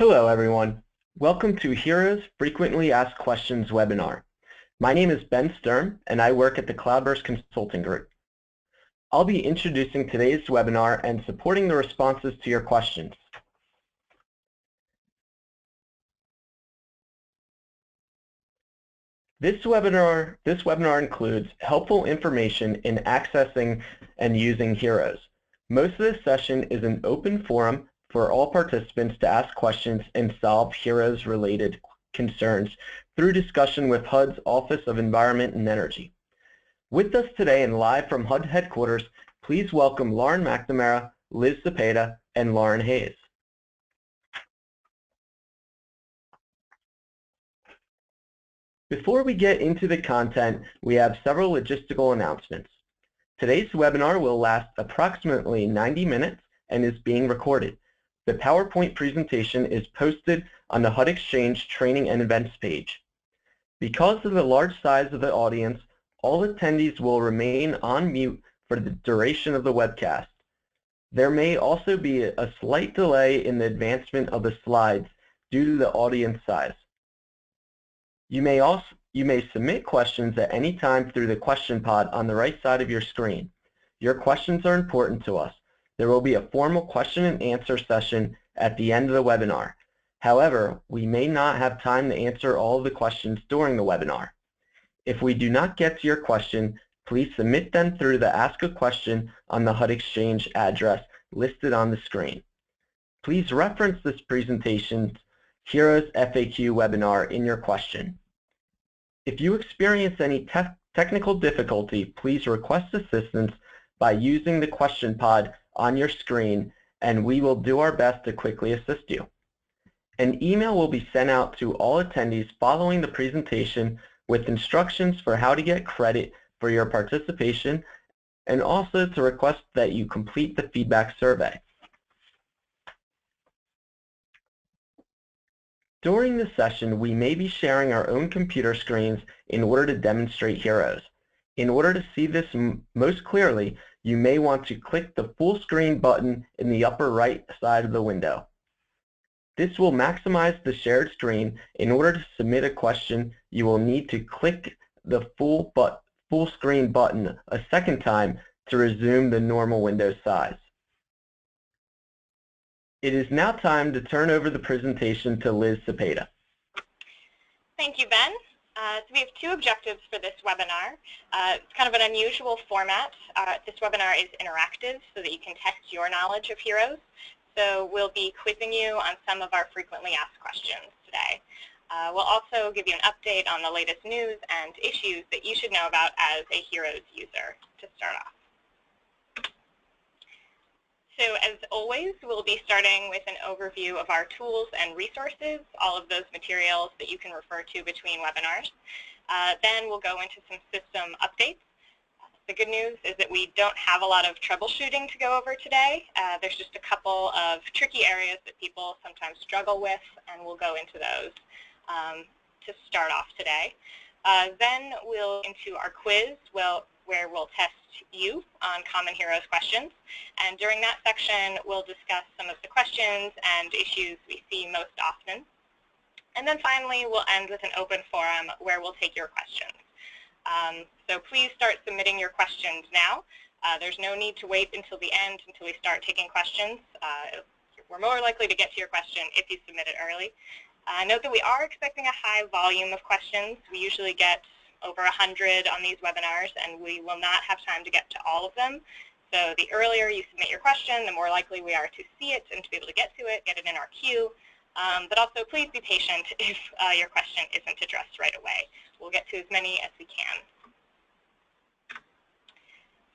Hello everyone. Welcome to HEROS Frequently Asked Questions webinar. My name is Ben Sturm and I work at the Cloudburst Consulting Group. I'll be introducing today's webinar and supporting the responses to your questions. This webinar includes helpful information in accessing and using HEROS. Most of this session is an open forum for all participants to ask questions and solve HEROS-related concerns through discussion with HUD's Office of Environment and Energy. With us today and live from HUD headquarters, please welcome Lauren McNamara, Liz Cepeda, and Lauren Hayes. Before we get into the content, we have several logistical announcements. Today's webinar will last approximately 90 minutes and is being recorded. The PowerPoint presentation is posted on the HUD Exchange Training and Events page. Because of the large size of the audience, all attendees will remain on mute for the duration of the webcast. There may also be a slight delay in the advancement of the slides due to the audience size. You may submit questions at any time through the question pod on the right side of your screen. Your questions are important to us. There will be a formal question and answer session at the end of the webinar. However, we may not have time to answer all of the questions during the webinar. If we do not get to your question, please submit them through the Ask a Question on the HUD Exchange address listed on the screen. Please reference this presentation's HEROS FAQ webinar in your question. If you experience any technical difficulty, please request assistance by using the question pod on your screen, and we will do our best to quickly assist you. An email will be sent out to all attendees following the presentation with instructions for how to get credit for your participation and also to request that you complete the feedback survey. During the session, we may be sharing our own computer screens in order to demonstrate HEROS. In order to see this most clearly, you may want to click the full screen button in the upper right side of the window. This will maximize the shared screen. In order to submit a question, you will need to click the full screen button a second time to resume the normal window size. It is now time to turn over the presentation to Liz Cepeda. Thank you, Ben. So we have two objectives for this webinar. It's kind of an unusual format. This webinar is interactive so that you can test your knowledge of HEROS. So we'll be quizzing you on some of our frequently asked questions today. We'll also give you an update on the latest news and issues that you should know about as a HEROS user to start off. So as always, we'll be starting with an overview of our tools and resources, all of those materials that you can refer to between webinars. Then we'll go into some system updates. The good news is that we don't have a lot of troubleshooting to go over today. There's just a couple of tricky areas that people sometimes struggle with, and we'll go into those to start off today. Then we'll into our quiz, where we'll test you on common HEROS questions. And during that section, we'll discuss some of the questions and issues we see most often. And then finally, we'll end with an open forum where we'll take your questions. So please start submitting your questions now. There's no need to wait until the end until we start taking questions. We're more likely to get to your question if you submit it early. Note that we are expecting a high volume of questions. We usually get over 100 on these webinars, and we will not have time to get to all of them. So the earlier you submit your question, the more likely we are to see it and to be able to get to it, get it in our queue. But also please be patient if your question isn't addressed right away. We'll get to as many as we can.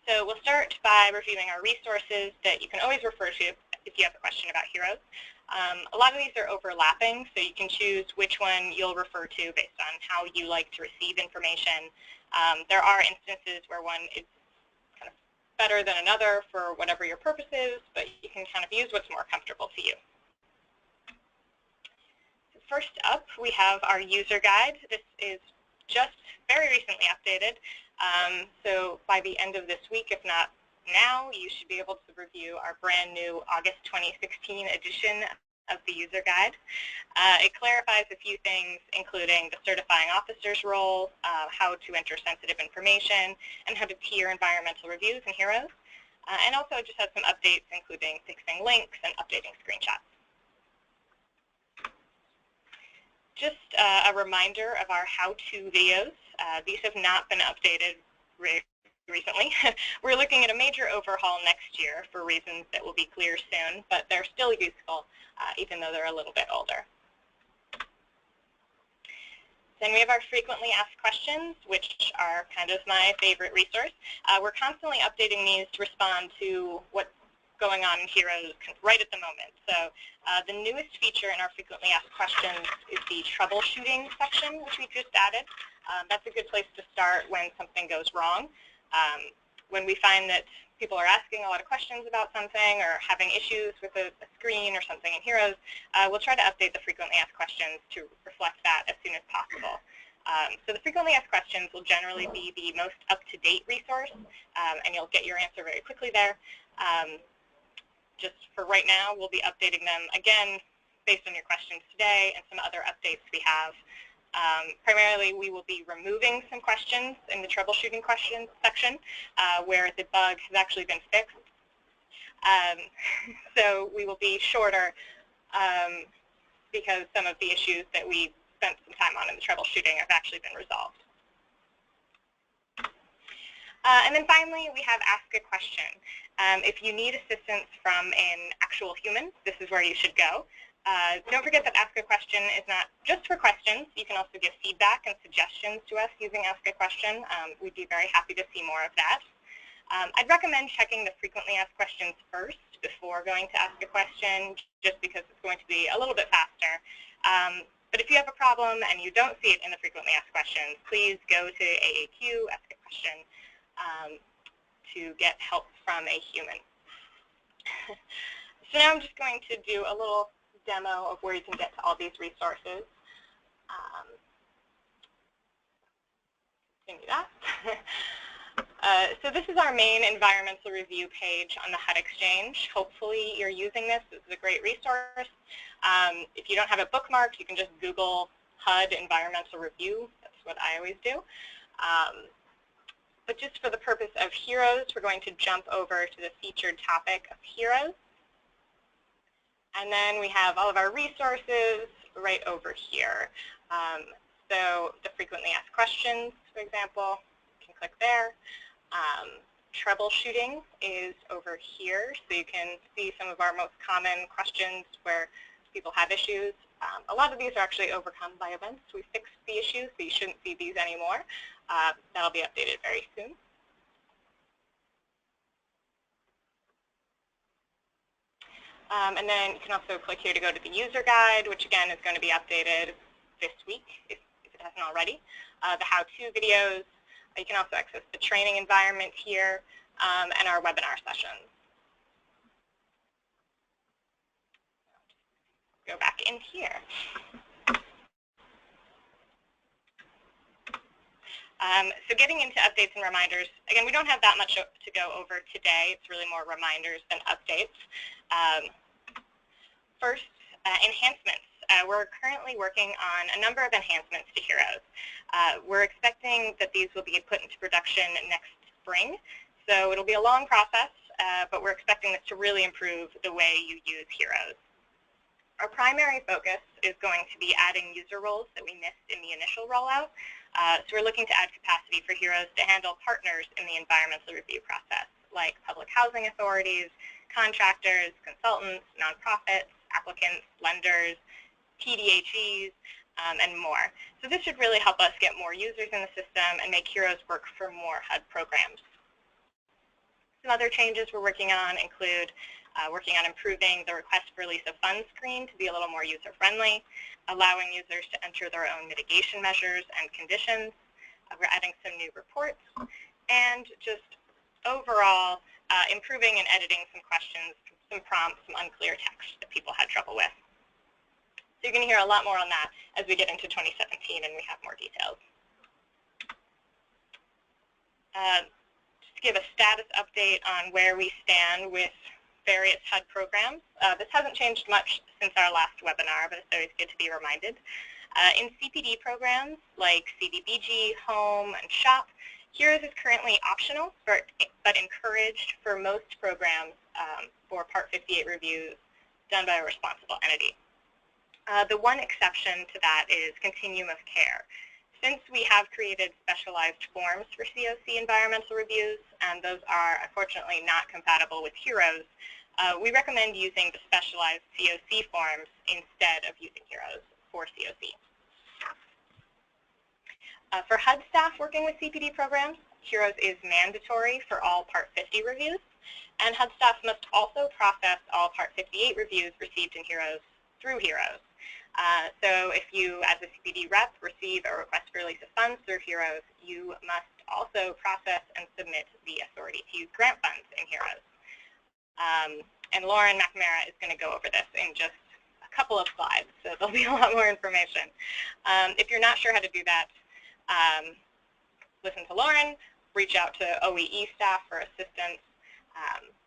So we'll start by reviewing our resources that you can always refer to if you have a question about HEROS. A lot of these are overlapping, so you can choose which one you'll refer to based on how you like to receive information. There are instances where one is kind of better than another for whatever your purpose is, but you can kind of use what's more comfortable to you. So first up, we have our user guide. This is just very recently updated. So by the end of this week, if not now, you should be able to review our brand new August 2016 edition of the user guide. It clarifies a few things, including the certifying officer's role, how to enter sensitive information, and how to tier environmental reviews in HEROS. And also it just has some updates, including fixing links and updating screenshots. Just a reminder of our how-to videos. These have not been updated recently. We're looking at a major overhaul next year for reasons that will be clear soon, but they're still useful, even though they're a little bit older. Then we have our frequently asked questions, which are kind of my favorite resource. We're constantly updating these to respond to what's going on in HEROS right at the moment. So the newest feature in our frequently asked questions is the troubleshooting section, which we just added. That's a good place to start when something goes wrong. When we find that people are asking a lot of questions about something or having issues with a screen or something in HEROS, we'll try to update the frequently asked questions to reflect that as soon as possible. So the frequently asked questions will generally be the most up-to-date resource, and you'll get your answer very quickly there. Just for right now, we'll be updating them again based on your questions today and some other updates we have. Primarily, we will be removing some questions in the troubleshooting questions section where the bug has actually been fixed. So we will be shorter because some of the issues that we spent some time on in the troubleshooting have actually been resolved. And then finally, we have Ask a Question. If you need assistance from an actual human, this is where you should go. Don't forget that Ask a Question is not just for questions. You can also give feedback and suggestions to us using Ask a Question. We'd be very happy to see more of that. I'd recommend checking the frequently asked questions first before going to Ask a Question, just because it's going to be a little bit faster. But if you have a problem and you don't see it in the frequently asked questions, please go to AAQ, Ask a Question, to get help from a human. So now I'm just going to do a little demo of where you can get to all these resources. Continue that. So this is our main environmental review page on the HUD Exchange. Hopefully you're using this. This is a great resource. If you don't have it bookmarked, you can just Google HUD environmental review. That's what I always do. But just for the purpose of HEROS, we're going to jump over to the featured topic of HEROS. And then we have all of our resources right over here. So the frequently asked questions, for example, you can click there. Troubleshooting is over here, so you can see some of our most common questions where people have issues. A lot of these are actually overcome by events. We fixed the issues, so you shouldn't see these anymore. That'll be updated very soon. And then you can also click here to go to the user guide, which again is going to be updated this week if it hasn't already. The how-to videos. You can also access the training environment here and our webinar sessions. Go back in here. So getting into updates and reminders, again, we don't have that much to go over today. It's really more reminders than updates. First, enhancements. We're currently working on a number of enhancements to HEROS. We're expecting that these will be put into production next spring. So it'll be a long process, but we're expecting this to really improve the way you use HEROS. Our primary focus is going to be adding user roles that we missed in the initial rollout. So we're looking to add capacity for HEROS to handle partners in the environmental review process, like public housing authorities, contractors, consultants, nonprofits, applicants, lenders, PDHEs, and more. So this should really help us get more users in the system and make HEROS work for more HUD programs. Some other changes we're working on include working on improving the request for release of funds screen to be a little more user-friendly, allowing users to enter their own mitigation measures and conditions. We're adding some new reports, and just overall improving and editing some questions, some prompts, some unclear text that people had trouble with. So you're going to hear a lot more on that as we get into 2017 and we have more details. Just to give a status update on where we stand with various HUD programs. This hasn't changed much since our last webinar, but it's always good to be reminded. In CPD programs like CDBG, Home, and Shop, HEROS is currently optional, but encouraged for most programs for Part 58 reviews done by a responsible entity. The one exception to that is continuum of care. Since we have created specialized forms for COC environmental reviews, and those are unfortunately not compatible with HEROS, we recommend using the specialized COC forms instead of using HEROS for COC. For HUD staff working with CPD programs, HEROS is mandatory for all Part 50 reviews, and HUD staff must also process all Part 58 reviews received in HEROS through HEROS. So if you, as a CPD rep, receive a request for release of funds through HEROS, you must also process and submit the authority to use grant funds in HEROS. And Lauren McNamara is going to go over this in just a couple of slides, so there'll be a lot more information. If you're not sure how to do that, listen to Lauren, reach out to OEE staff for assistance,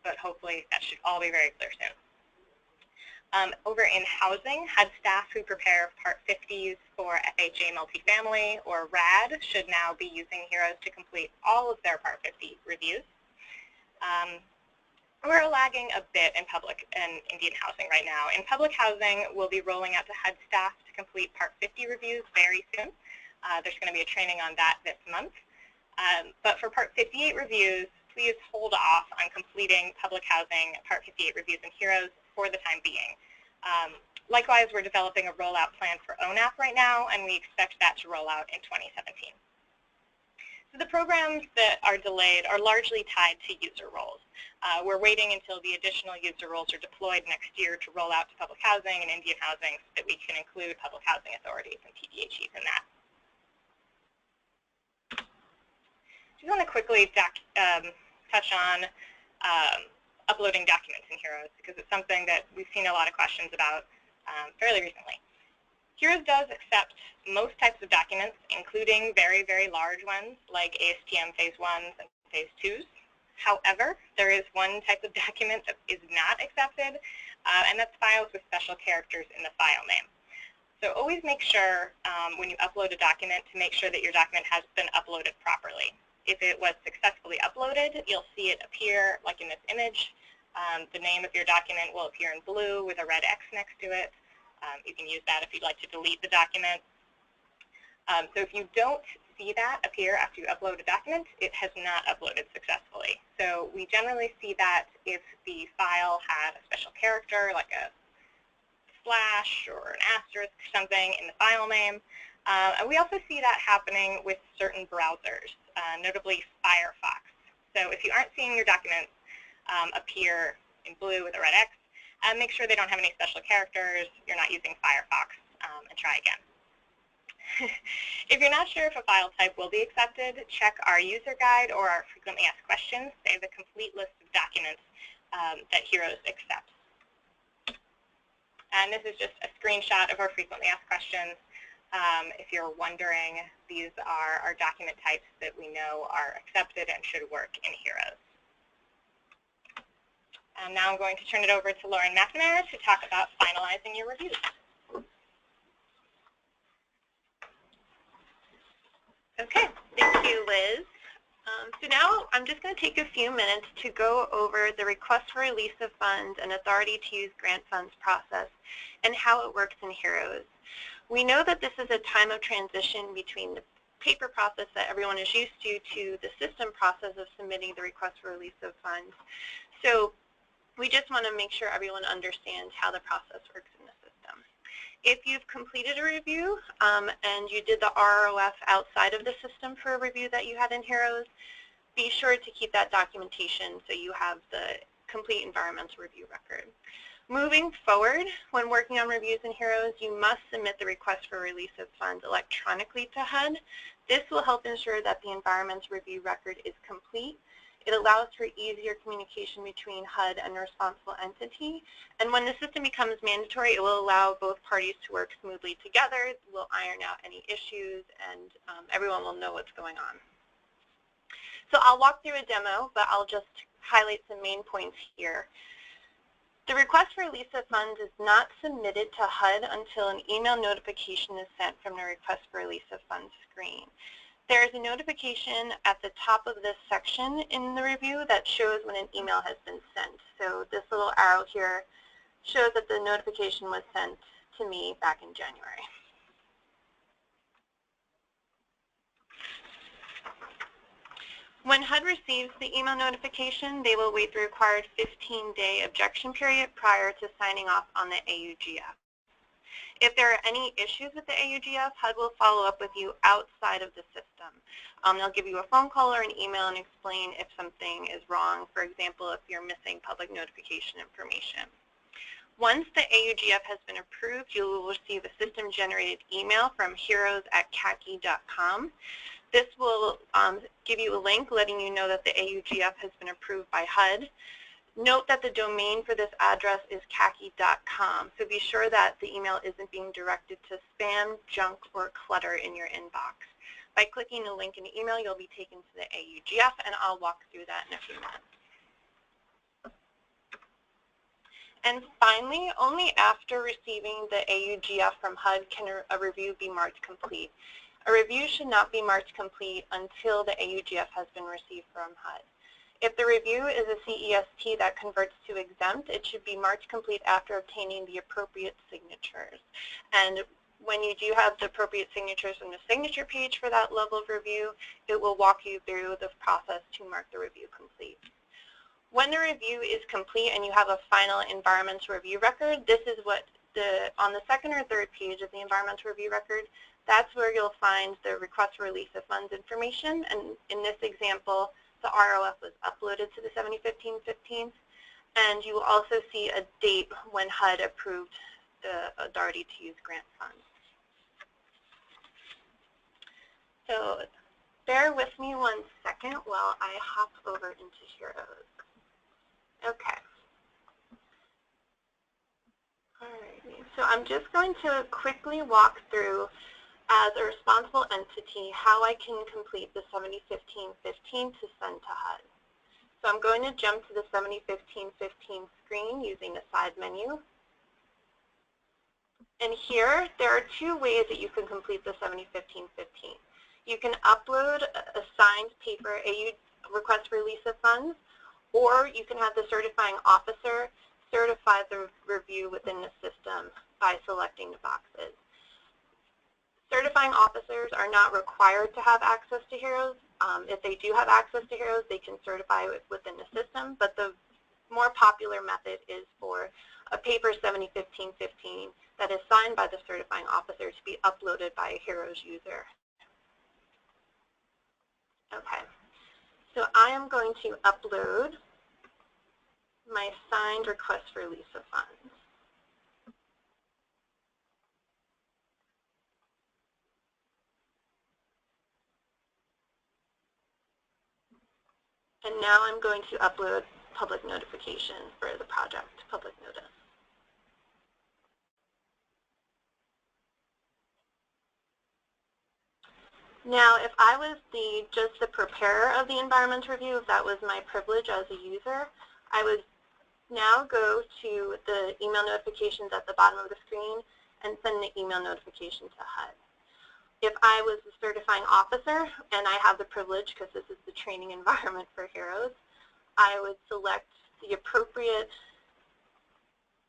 but hopefully that should all be very clear soon. Over in housing, HUD staff who prepare Part 50s for FHA multifamily or RAD should now be using HEROS to complete all of their Part 50 reviews. We're lagging a bit in public and Indian housing right now. In public housing, we'll be rolling out to HUD staff to complete Part 50 reviews very soon. There's going to be a training on that this month. But for Part 58 reviews, please hold off on completing public housing Part 58 reviews in HEROS for the time being. Likewise, we're developing a rollout plan for ONAP right now, and we expect that to roll out in 2017. So the programs that are delayed are largely tied to user roles. We're waiting until the additional user roles are deployed next year to roll out to public housing and Indian housing so that we can include public housing authorities and PDHEs in that. I just want to quickly touch on uploading documents in HEROS because it's something that we've seen a lot of questions about fairly recently. HEROS does accept most types of documents, including very, very large ones like ASTM Phase 1s and Phase 2s. However, there is one type of document that is not accepted, and that's files with special characters in the file name. So always make sure when you upload a document to make sure that your document has been uploaded properly. If it was successfully uploaded, you'll see it appear like in this image. The name of your document will appear in blue with a red X next to it. You can use that if you'd like to delete the document. So if you don't see that appear after you upload a document, it has not uploaded successfully. So we generally see that if the file had a special character like a slash or an asterisk or something in the file name. And we also see that happening with certain browsers, notably Firefox. So if you aren't seeing your documents appear in blue with a red X, make sure they don't have any special characters, you're not using Firefox, and try again. If you're not sure if a file type will be accepted, check our user guide or our frequently asked questions. They have a complete list of documents that HEROS accepts. And this is just a screenshot of our frequently asked questions. If you're wondering, these are our document types that we know are accepted and should work in HEROS. And now I'm going to turn it over to Lauren McNamara to talk about finalizing your reviews. Okay, thank you, Liz. So now I'm just going to take a few minutes to go over the request for release of funds and authority to use grant funds process and how it works in HEROS. We know that this is a time of transition between the paper process that everyone is used to the system process of submitting the request for release of funds. So we just want to make sure everyone understands how the process works in the system. If you've completed a review and you did the RROF outside of the system for a review that you had in HEROS, be sure to keep that documentation so you have the complete environmental review record. Moving forward, when working on reviews in HEROS, you must submit the request for release of funds electronically to HUD. This will help ensure that the environmental review record is complete. It allows for easier communication between HUD and the responsible entity. And when the system becomes mandatory, it will allow both parties to work smoothly together. We'll iron out any issues, and everyone will know what's going on. So I'll walk through a demo, but I'll just highlight some main points here. The request for release of funds is not submitted to HUD until an email notification is sent from the request for release of funds screen. There is a notification at the top of this section in the review that shows when an email has been sent. So this little arrow here shows that the notification was sent to me back in January. When HUD receives the email notification, they will wait the required 15-day objection period prior to signing off on the AUGF. If there are any issues with the AUGF, HUD will follow up with you outside of the system. They'll give you a phone call or an email and explain if something is wrong, for example, if you're missing public notification information. Once the AUGF has been approved, you will receive a system-generated email from heroes@CACI.com. This will give you a link letting you know that the AUGF has been approved by HUD. Note that the domain for this address is CACI.com, so be sure that the email isn't being directed to spam, junk, or clutter in your inbox. By clicking the link in the email, you'll be taken to the AUGF, and I'll walk through that in a few minutes. And finally, only after receiving the AUGF from HUD can a review be marked complete. A review should not be marked complete until the AUGF has been received from HUD. If the review is a CEST that converts to exempt, it should be marked complete after obtaining the appropriate signatures. And when you do have the appropriate signatures on the signature page for that level of review, it will walk you through the process to mark the review complete. When the review is complete and you have a final environmental review record, this is what on the second or third page of the environmental review record, that's where you'll find the request for release of funds information. And in this example, the ROF was uploaded to the 7015-15, and you will also see a date when HUD approved the authority to use grant funds. So bear with me 1 second while I hop over into HEROS. Okay. Alrighty. So I'm just going to quickly walk through, as a responsible entity, how I can complete the 7015-15 to send to HUD. So I'm going to jump to the 7015-15 screen using the side menu. And here, there are 2 ways that you can complete the 7015-15. You can upload a signed paper request for release of funds, or you can have the certifying officer certify the review within the system by selecting the boxes. Certifying officers are not required to have access to HEROS. If they do have access to HEROS, they can certify it within the system, but the more popular method is for a paper 7015-15 that is signed by the certifying officer to be uploaded by a HEROS user. Okay, so I am going to upload my signed request for release of funds. And now I'm going to upload public notification for the project, public notice. Now, if I was just the preparer of the environmental review, if that was my privilege as a user, I would now go to the email notifications at the bottom of the screen and send the email notification to HUD. If I was the certifying officer, and I have the privilege because this is the training environment for HEROS, I would select the appropriate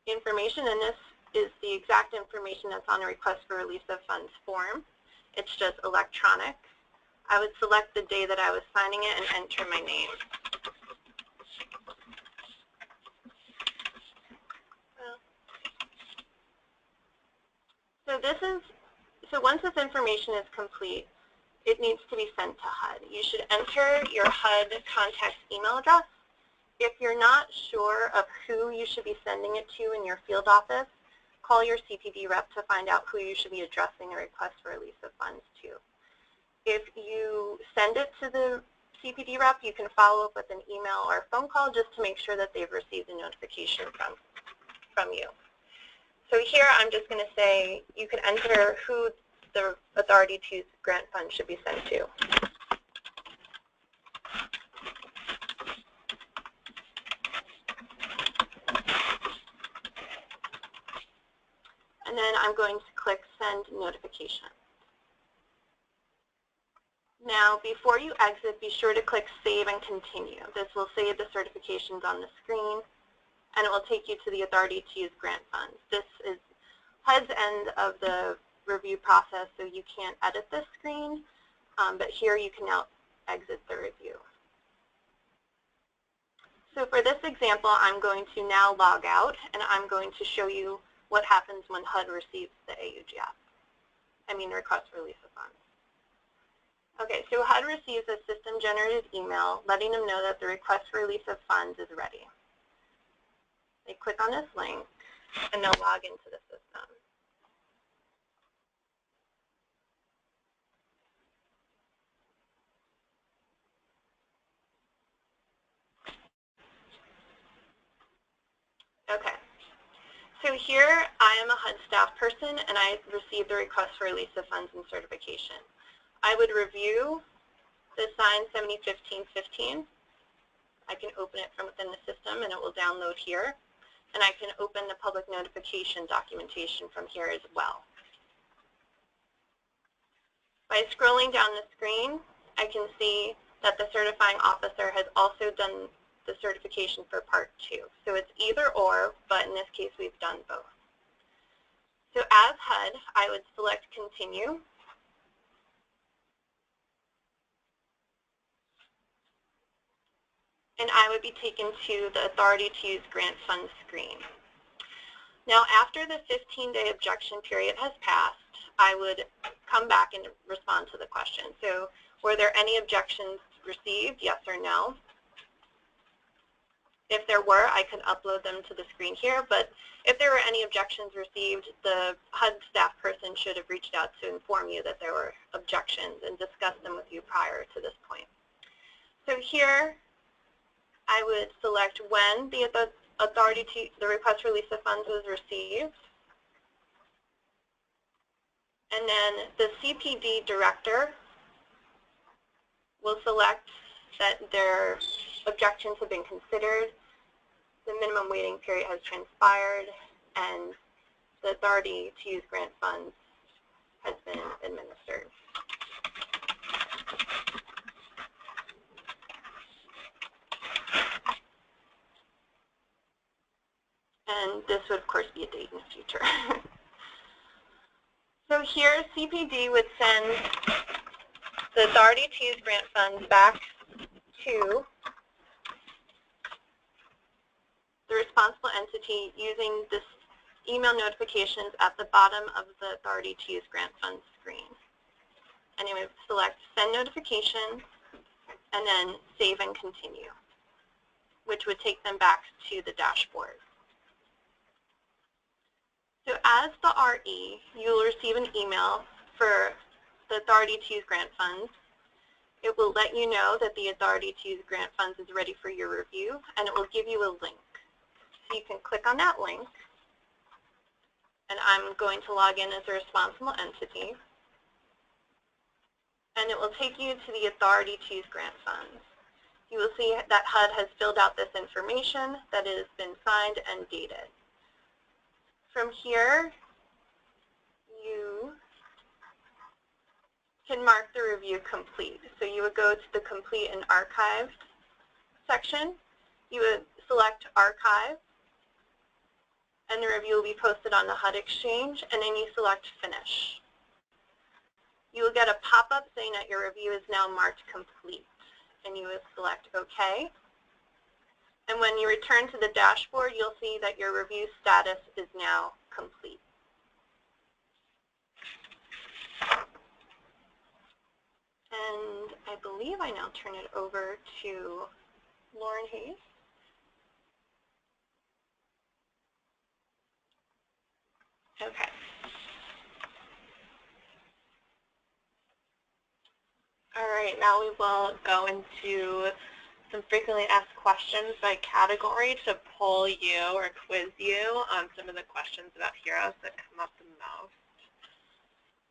information, and this is the exact information that's on the request for release of funds form. It's just electronic. I would select the day that I was signing it and enter my name. So once this information is complete, it needs to be sent to HUD. You should enter your HUD contact email address. If you're not sure of who you should be sending it to in your field office, call your CPD rep to find out who you should be addressing the request for release of funds to. If you send it to the CPD rep, you can follow up with an email or a phone call just to make sure that they've received a notification from you. So here I'm just going to say you can enter who the authority to use grant funds should be sent to. going to click Send Notification. Now, before you exit, be sure to click Save and Continue. This will save the certifications on the screen, and it will take you to the authority to use grant funds. This is HUD's end of the review process, so you can't edit this screen, but here you can now exit the review. So for this example, I'm going to now log out, and I'm going to show you what happens when HUD receives the request for release of funds. Okay, so HUD receives a system-generated email letting them know that the request for release of funds is ready. They click on this link, and they'll log into the system. Okay, so here I am a HUD staff person, and I received the request for release of funds and certification. I would review the signed 7015-15. I can open it from within the system, and it will download here. And I can open the public notification documentation from here as well. By scrolling down the screen, I can see that the certifying officer has also done the certification for Part 2. So it's either or, but in this case, we've done both. So as HUD, I would select Continue. And I would be taken to the Authority to Use Grant Funds screen. Now, after the 15-day objection period has passed, I would come back and respond to the question. So, were there any objections received, yes or no? If there were, I could upload them to the screen here, but if there were any objections received, the HUD staff person should have reached out to inform you that there were objections and discuss them with you prior to this point. So here, I would select when the request for release of funds was received. And then the CPD director will select that their objections have been considered, the minimum waiting period has transpired, and the authority to use grant funds has been administered. And this would, of course, be a date in the future. So here, CPD would send the authority to use grant funds back to the responsible entity using this email notifications at the bottom of the authority to use grant funds screen. And it would select Send Notification and then Save and Continue, which would take them back to the dashboard. So as the RE, you will receive an email for the authority to use grant funds. It will let you know that the authority to use grant funds is ready for your review, and it will give you a link. So you can click on that link, and I'm going to log in as a responsible entity, and it will take you to the authority to use grant funds. You will see that HUD has filled out this information, that it has been signed and dated. From here, you can mark the review complete. So you would go to the Complete and Archived section. You would select Archive, and the review will be posted on the HUD Exchange, and then you select Finish. You will get a pop-up saying that your review is now marked complete, and you would select OK. And when you return to the dashboard, you'll see that your review status is now complete. And I believe I now turn it over to Lauren Hayes. Okay. All right, now we will go into some frequently asked questions by category to poll you or quiz you on some of the questions about HEROS that come up the most.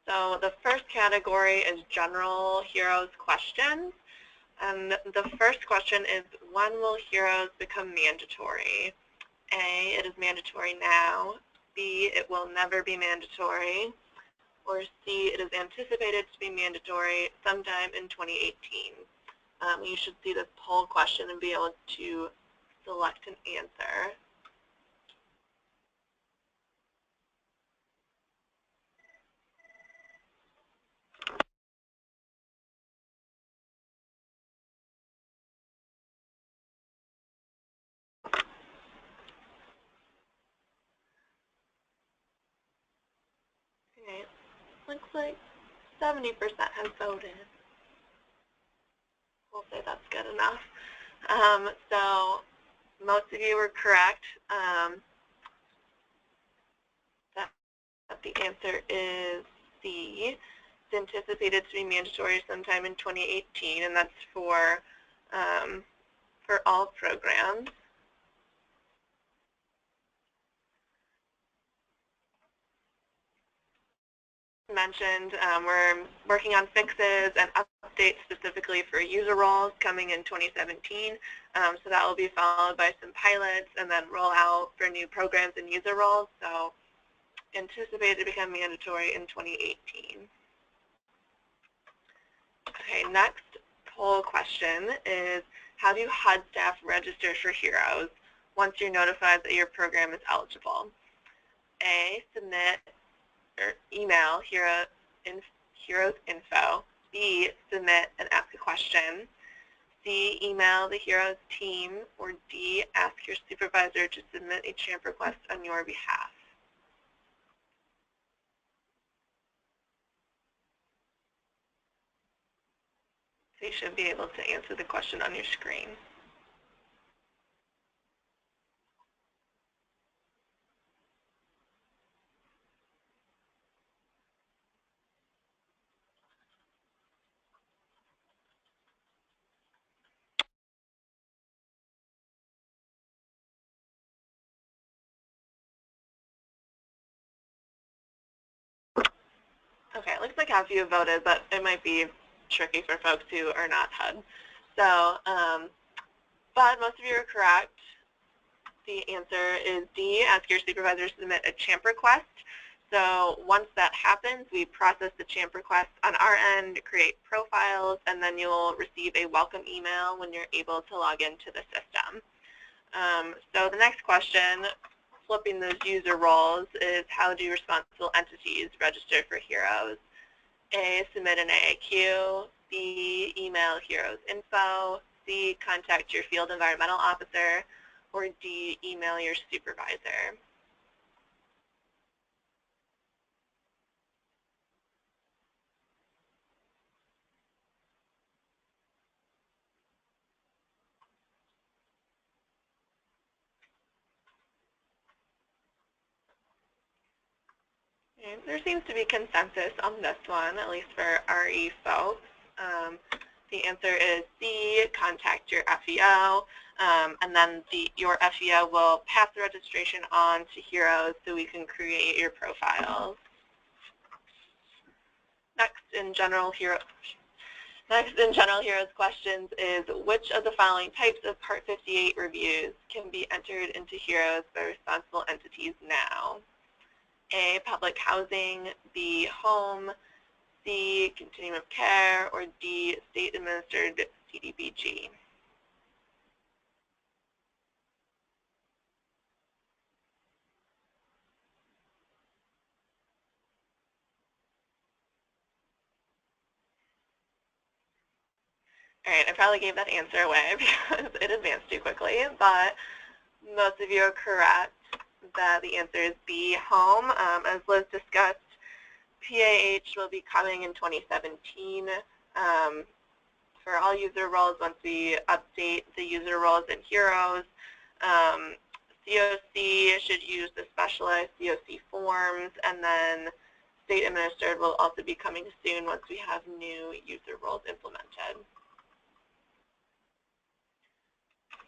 So the first category is general HEROS questions. The first question is, when will HEROS become mandatory? A, it is mandatory now. B, it will never be mandatory, or C, it is anticipated to be mandatory sometime in 2018. You should see this poll question and be able to select an answer. Okay, looks like 70% have voted. We'll say that's good enough. So most of you were correct. That the answer is C. It's anticipated to be mandatory sometime in 2018, and that's for all programs. Mentioned, we're working on fixes and updates specifically for user roles coming in 2017. So that will be followed by some pilots and then roll out for new programs and user roles. So anticipated to become mandatory in 2018. Okay, next poll question is, how do HUD staff register for HEROS once you're notified that your program is eligible? A, submit or email HEROS info. B, submit and ask a question. C, email the HEROS team. Or D, ask your supervisor to submit a champ request on your behalf. So you should be able to answer the question on your screen. Okay, it looks like half of you have voted, but it might be tricky for folks who are not HUD. So, but most of you are correct. The answer is D, ask your supervisor to submit a champ request. So once that happens, we process the champ request on our end, create profiles, and then you'll receive a welcome email when you're able to log into the system. So the next question, flipping those user roles, is how do responsible entities register for HEROS? A, submit an AAQ. B, email HEROS info. C, contact your field environmental officer. Or D, email your supervisor. And there seems to be consensus on this one, at least for RE folks. The answer is C, contact your FEO, and then your FEO will pass the registration on to HEROS so we can create your profiles. Next in general HEROS questions is, which of the following types of Part 58 reviews can be entered into HEROS by responsible entities now? A, public housing. B, home. C, continuum of care. Or D, state-administered CDBG. All right, I probably gave that answer away because it advanced too quickly, but most of you are correct that the answer is B, home. As Liz discussed, PAH will be coming in 2017 for all user roles once we update the user roles in HEROS. COC should use the specialized COC forms, and then state administered will also be coming soon once we have new user roles implemented.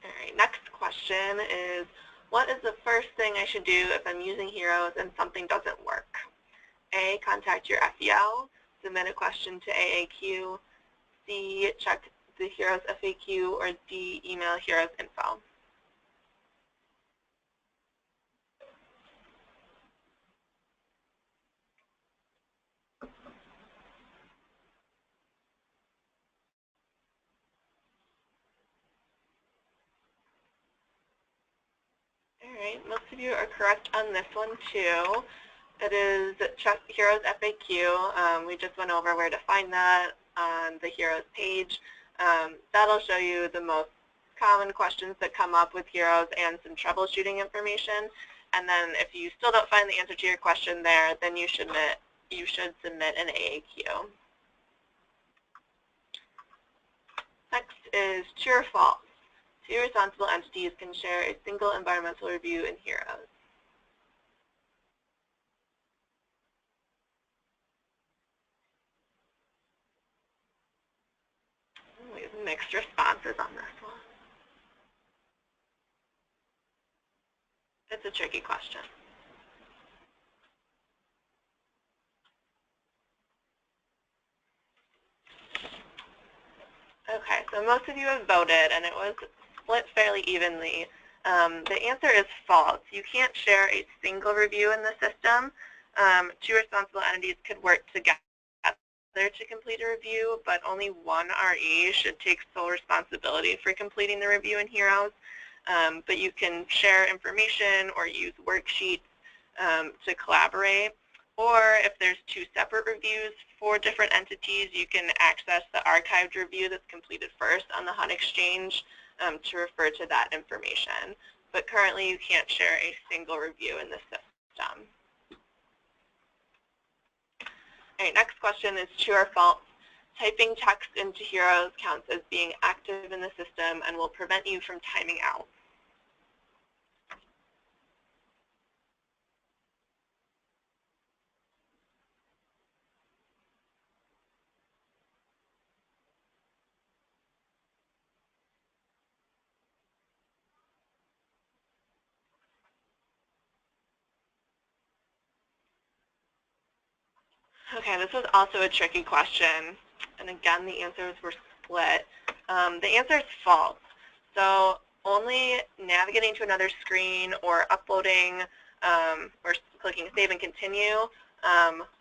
All right, next question is, what is the first thing I should do if I'm using HEROS and something doesn't work? A, contact your FEO, submit a question to AAQ. C, check the HEROS FAQ. Or D, email HEROS info. right, most of you are correct on this one too. It is HEROS FAQ. We just went over where to find that on the HEROS page. That'll show you the most common questions that come up with HEROS and some troubleshooting information. And then if you still don't find the answer to your question there, then you should submit an AAQ. Next is true or false. Two responsible entities can share a single environmental review in HEROS. We have mixed responses on this one. It's a tricky question. Okay, so most of you have voted, and it was split fairly evenly. The answer is false. You can't share a single review in the system. Two responsible entities could work together to complete a review, but only one RE should take sole responsibility for completing the review in HEROS. But you can share information or use worksheets to collaborate. Or if there's two separate reviews for different entities, you can access the archived review that's completed first on the HUD Exchange to refer to that information. But currently you can't share a single review in the system. All right, next question is true or false. Typing text into HEROS counts as being active in the system and will prevent you from timing out. Okay, this was also a tricky question, and again, the answers were split. The answer is false. So only navigating to another screen or uploading or clicking Save and Continue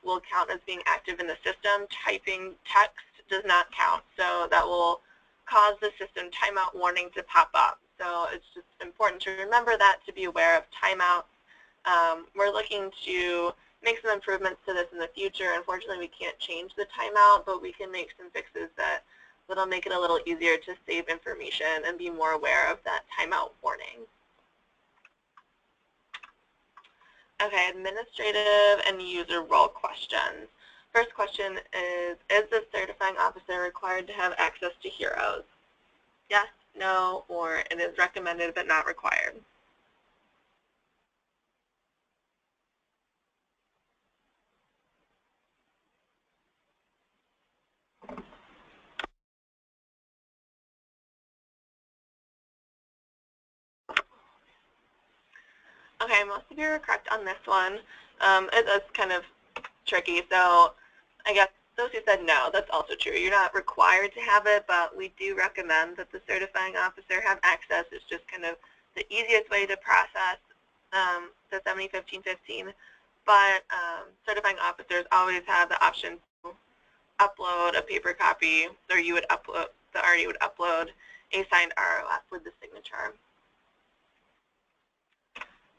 will count as being active in the system. Typing text does not count, so that will cause the system timeout warning to pop up. So it's just important to remember that, to be aware of timeouts. We're looking to make some improvements to this in the future. Unfortunately, we can't change the timeout, but we can make some fixes that'll make it a little easier to save information and be more aware of that timeout warning. Okay, administrative and user role questions. First question is the certifying officer required to have access to HEROS? Yes, no, or it is recommended but not required. Okay, most of you are correct on this one. It is kind of tricky, so I guess those who said no, that's also true. You're not required to have it, but we do recommend that the certifying officer have access. It's just kind of the easiest way to process the 701515. But certifying officers always have the option to upload a paper copy, or you would upload, the RE would upload a signed ROF with the signature.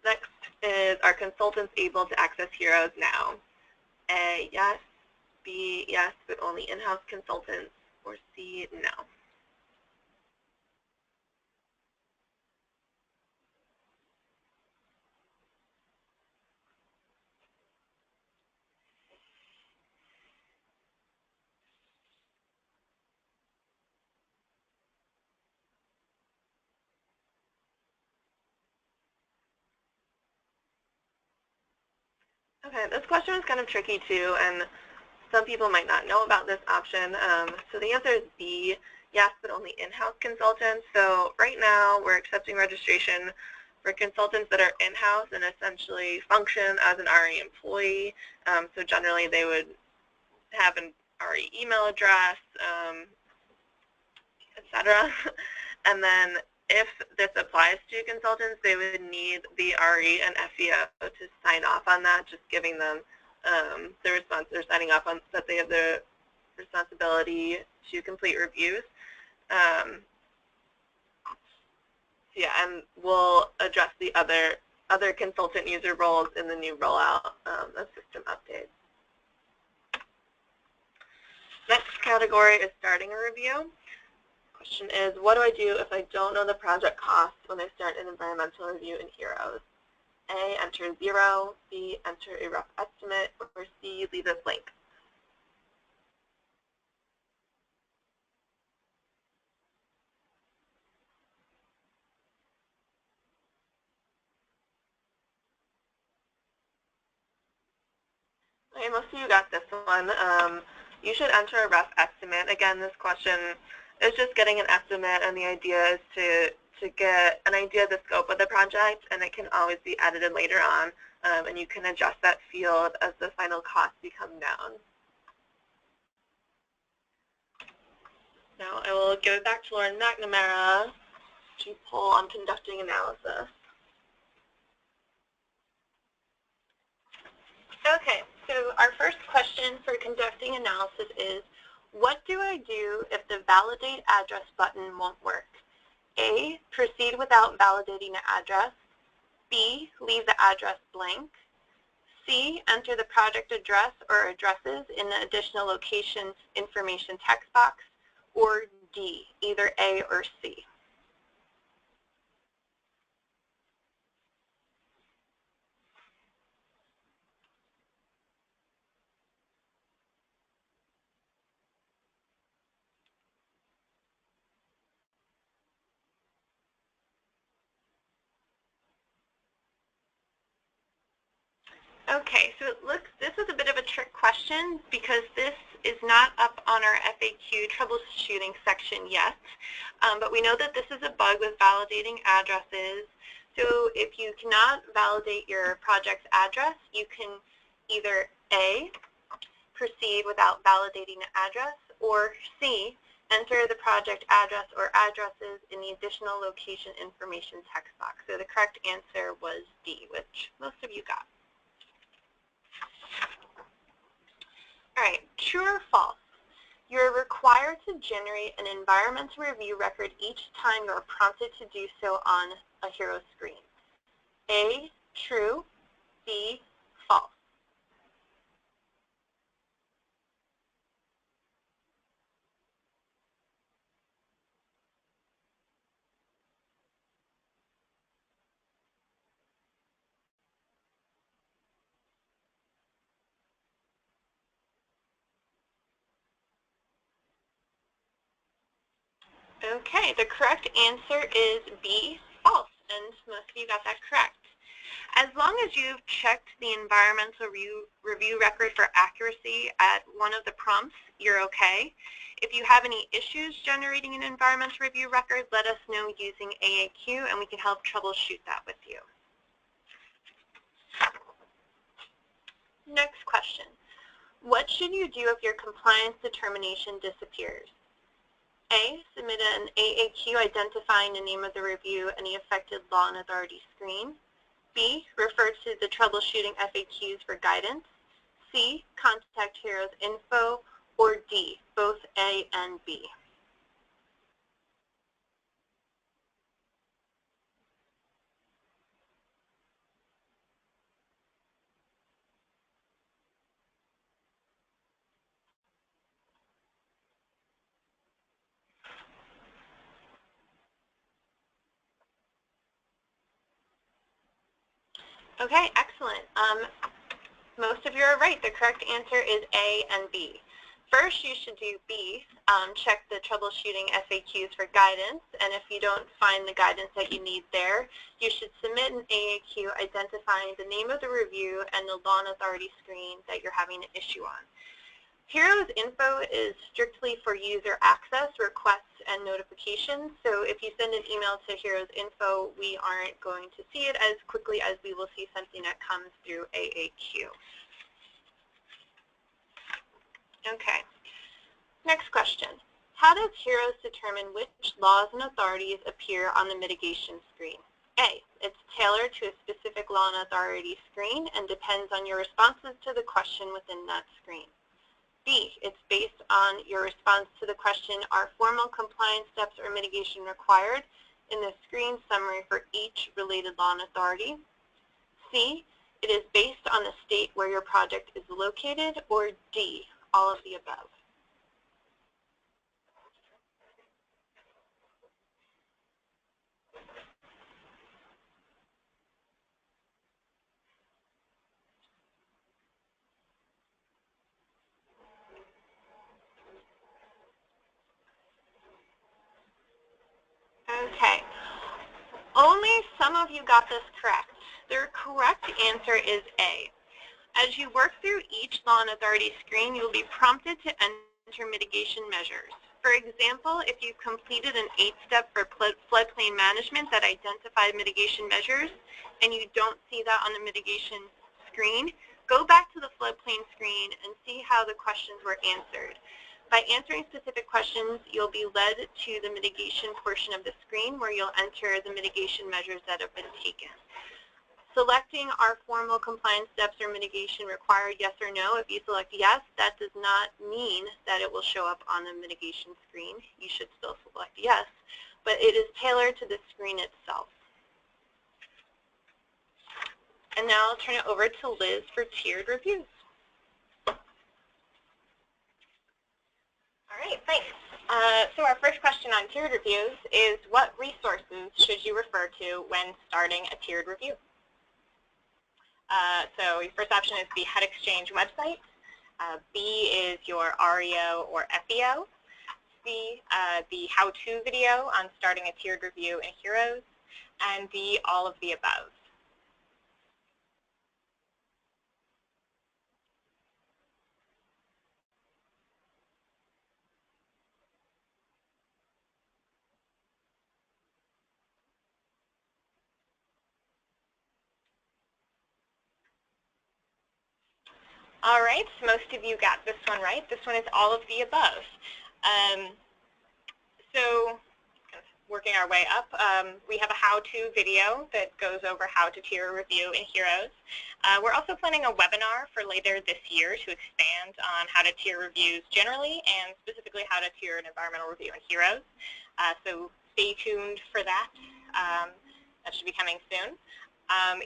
Next is, are consultants able to access HEROS now? A, yes. B, yes, but only in-house consultants. Or C, no. Okay, this question is kind of tricky too, and some people might not know about this option. So the answer is B, yes, but only in-house consultants. So right now we're accepting registration for consultants that are in-house and essentially function as an RE employee. So generally they would have an RE email address, etc. And then if this applies to consultants, they would need the RE and FEO to sign off on that, just giving them the response. They're signing off on that they have the responsibility to complete reviews. Yeah, and we'll address the other other consultant user roles in the new rollout of system updates. Next category is starting a review. Question is, what do I do if I don't know the project costs when I start an environmental review in HEROS? A, enter 0, B, enter a rough estimate, or C, leave it blank. Okay, most of you got this one. You should enter a rough estimate. Again, this question is just getting an estimate, and the idea is to get an idea of the scope of the project, and it can always be edited later on, and you can adjust that field as the final costs become known. Now I will give it back to Lauren McNamara to poll on conducting analysis. Okay, so our first question for conducting analysis is, what do I do if the validate address button won't work? A, proceed without validating the address. B, leave the address blank. C, enter the project address or addresses in the additional locations information text box. Or D, either A or C. Okay, so this is a bit of a trick question because this is not up on our FAQ troubleshooting section yet, but we know that this is a bug with validating addresses. So if you cannot validate your project's address, you can either A, proceed without validating the address, or C, enter the project address or addresses in the additional location information text box. So the correct answer was D, which most of you got. All right, true or false? You're required to generate an environmental review record each time you're prompted to do so on a HEROS screen. A, true. B, false. Okay, the correct answer is B, false, and most of you got that correct. As long as you've checked the environmental review record for accuracy at one of the prompts, you're okay. If you have any issues generating an environmental review record, let us know using AAQ, and we can help troubleshoot that with you. Next question. What should you do if your compliance determination disappears? A, submit an AAQ identifying the name of the review and the affected law and authority screen. B, refer to the troubleshooting FAQs for guidance. C, contact HEROS info. Or D, both A and B. Okay, excellent. Most of you are right. The correct answer is A and B. First, you should do B, check the troubleshooting FAQs for guidance, and if you don't find the guidance that you need there, you should submit an AAQ identifying the name of the review and the law and authority screen that you're having an issue on. HEROS info is strictly for user access, requests, and notifications. So if you send an email to HEROS info, we aren't going to see it as quickly as we will see something that comes through AAQ. Okay. Next question. How does HEROS determine which laws and authorities appear on the mitigation screen? A, it's tailored to a specific law and authority screen and depends on your responses to the question within that screen. B, it's based on your response to the question, are formal compliance steps or mitigation required, in the screen summary for each related law and authority. C, it is based on the state where your project is located, or D, all of the above? Okay, only some of you got this correct. The correct answer is A. As you work through each law and authority screen, you will be prompted to enter mitigation measures. For example, if you completed an 8-step for floodplain management that identified mitigation measures and you don't see that on the mitigation screen, go back to the floodplain screen and see how the questions were answered. By answering specific questions, you'll be led to the mitigation portion of the screen where you'll enter the mitigation measures that have been taken. Selecting our formal compliance steps or mitigation required, yes or no. If you select yes, that does not mean that it will show up on the mitigation screen. You should still select yes, but it is tailored to the screen itself. And now I'll turn it over to Liz for tiered reviews. All right, thanks. So our first question on tiered reviews is, what resources should you refer to when starting a tiered review? So your first option is the HUD Exchange website. B is your REO or FEO. C, the how-to video on starting a tiered review in HEROS. And D, all of the above. All right, most of you got this one right. This one is all of the above. So working our way up, we have a how-to video that goes over how to tier a review in HEROS. We're also planning a webinar for later this year to expand on how to tier reviews generally and specifically how to tier an environmental review in HEROS. So stay tuned for that. That should be coming soon.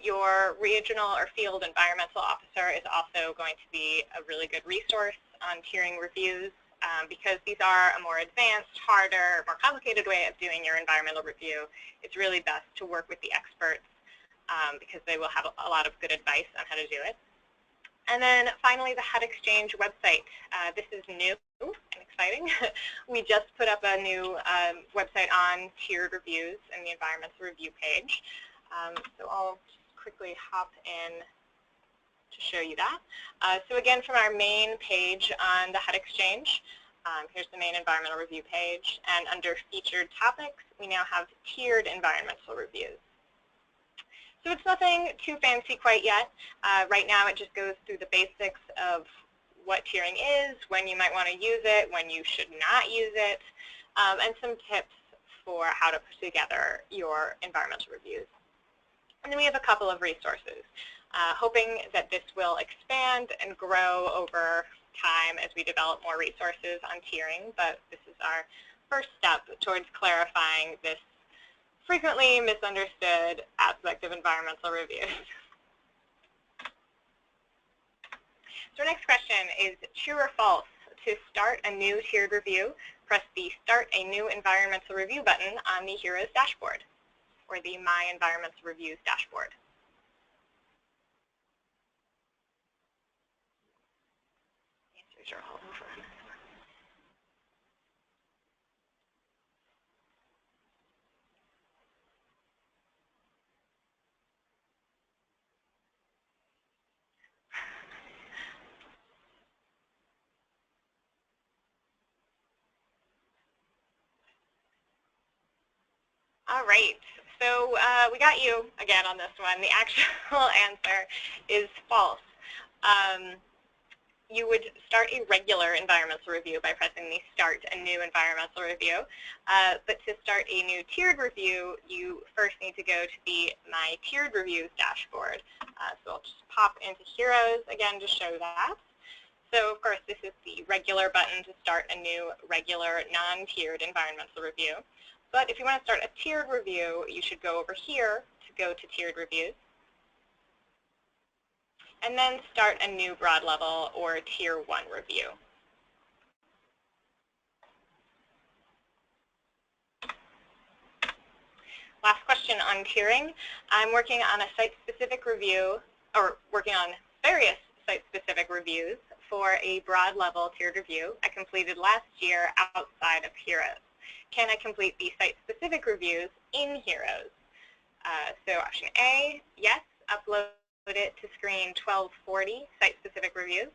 Your regional or field environmental officer is also going to be a really good resource on tiering reviews because these are a more advanced, harder, more complicated way of doing your environmental review. It's really best to work with the experts because they will have a lot of good advice on how to do it. And then finally, the HUD Exchange website. This is new and exciting. We just put up a new website on tiered reviews in the environmental review page. So I'll just quickly hop in to show you that. So again, from our main page on the HUD Exchange, here's the main environmental review page. And under featured topics, we now have tiered environmental reviews. So it's nothing too fancy quite yet. Right now, it just goes through the basics of what tiering is, when you might want to use it, when you should not use it, and some tips for how to put together your environmental reviews. And then we have a couple of resources, hoping that this will expand and grow over time as we develop more resources on tiering, but this is our first step towards clarifying this frequently misunderstood aspect of environmental reviews. So our next question is true or false. To start a new tiered review, press the Start a New Environmental Review button on the HEROS dashboard, or the My Environmental Reviews dashboard. Answers are all over. All right, so we got you again on this one. The actual answer is false. You would start a regular environmental review by pressing the Start a New Environmental Review. But to start a new tiered review, you first need to go to the My Tiered Reviews dashboard. So I'll just pop into HEROS again to show that. So of course, this is the regular button to start a new regular non-tiered environmental review. But if you want to start a tiered review, you should go over here to go to tiered reviews. and then start a new broad level or Tier 1 review. Last question on tiering. I'm working on a site-specific review, or working on various site-specific reviews for a broad level tiered review I completed last year outside of HEROS. Can I complete the site-specific reviews in HEROS? So option A, yes, upload it to screen 1240 site-specific reviews,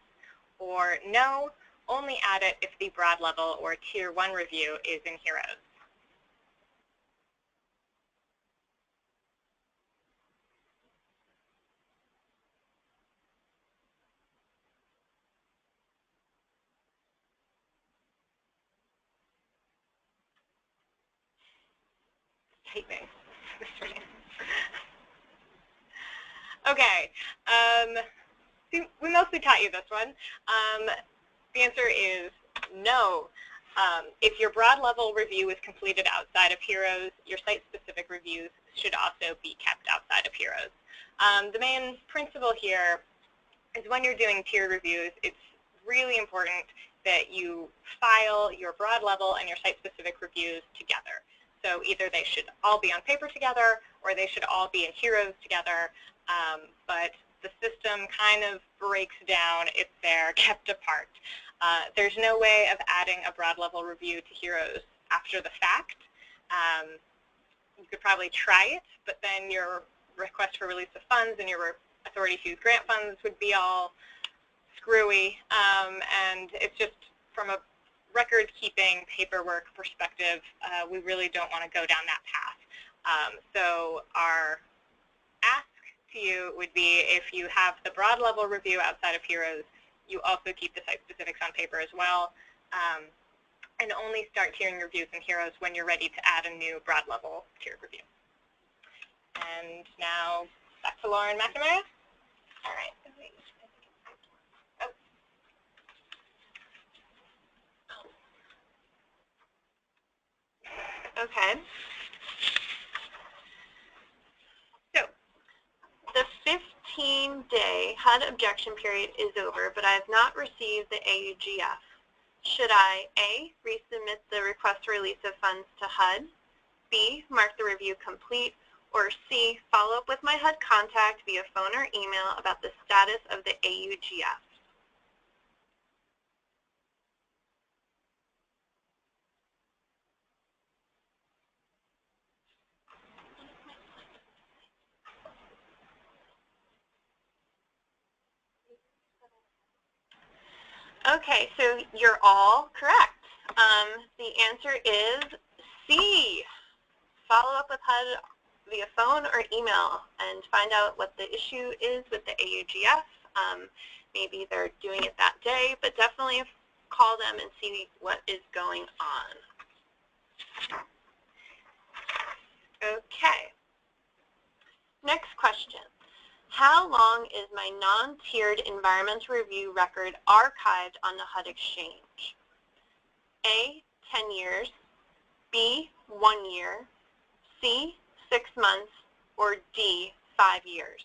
or no, only add it if the broad level or Tier 1 review is in HEROS. Typing. Okay, we mostly taught you this one. The answer is no. If your broad level review is completed outside of HEROS, your site-specific reviews should also be kept outside of HEROS. The main principle here is when you're doing tiered reviews, it's really important that you file your broad level and your site-specific reviews together. So either they should all be on paper together or they should all be in HEROS together, but the system kind of breaks down if they're kept apart. There's no way of adding a broad level review to HEROS after the fact. You could probably try it, but then your request for release of funds and your authority to use grant funds would be all screwy, and it's just from a record-keeping paperwork perspective, we really don't want to go down that path. So our ask to you would be, if you have the broad level review outside of HEROS, you also keep the site specifics on paper as well, and only start tiering reviews in HEROS when you're ready to add a new broad level tiered review. And now back to Lauren McNamara. All right. Okay. So the 15-day HUD objection period is over, but I have not received the AUGF. Should I A, resubmit the request for release of funds to HUD, B, mark the review complete, or C, follow up with my HUD contact via phone or email about the status of the AUGF? Okay, so you're all correct. The answer is C. Follow up with HUD via phone or email and find out what the issue is with the AUGF. Maybe they're doing it that day, but definitely call them and see what is going on. Okay. Next question. How long is my non-tiered environmental review record archived on the HUD Exchange? A, 10 years, B, 1 year, C, 6 months, or D, 5 years?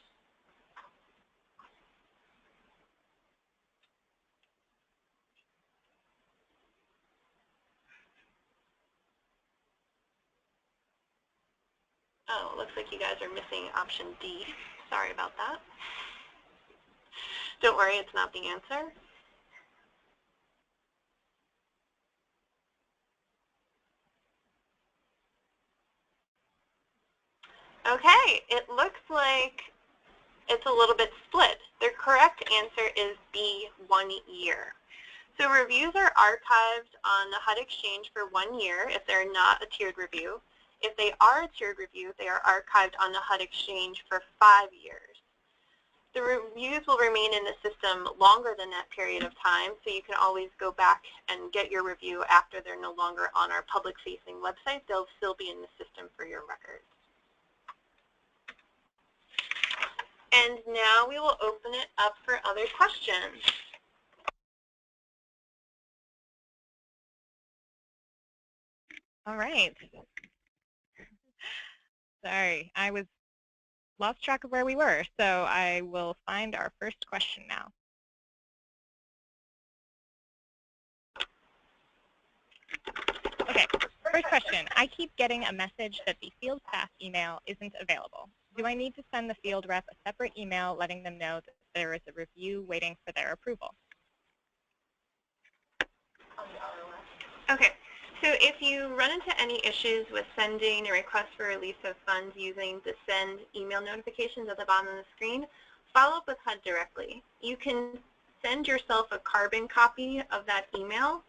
Oh, it looks like you guys are missing option D. Sorry about that. Don't worry, it's not the answer. Okay, it looks like it's a little bit split. The correct answer is B, 1 year. So reviews are archived on the HUD Exchange for 1 year if they're not a tiered review. If they are a tiered review, they are archived on the HUD Exchange for 5 years. The reviews will remain in the system longer than that period of time, so you can always go back and get your review after they're no longer on our public-facing website. They'll still be in the system for your records. And now we will open it up for other questions. All right. Sorry, I was lost track of where we were, so I will find our first question now. Okay, first question. I keep getting a message that the field staff email isn't available. Do I need to send the field rep a separate email letting them know that there is a review waiting for their approval? Okay, so if you run into any issues with sending a request for release of funds using the send email notifications at the bottom of the screen, follow up with HUD directly. You can send yourself a carbon copy of that email.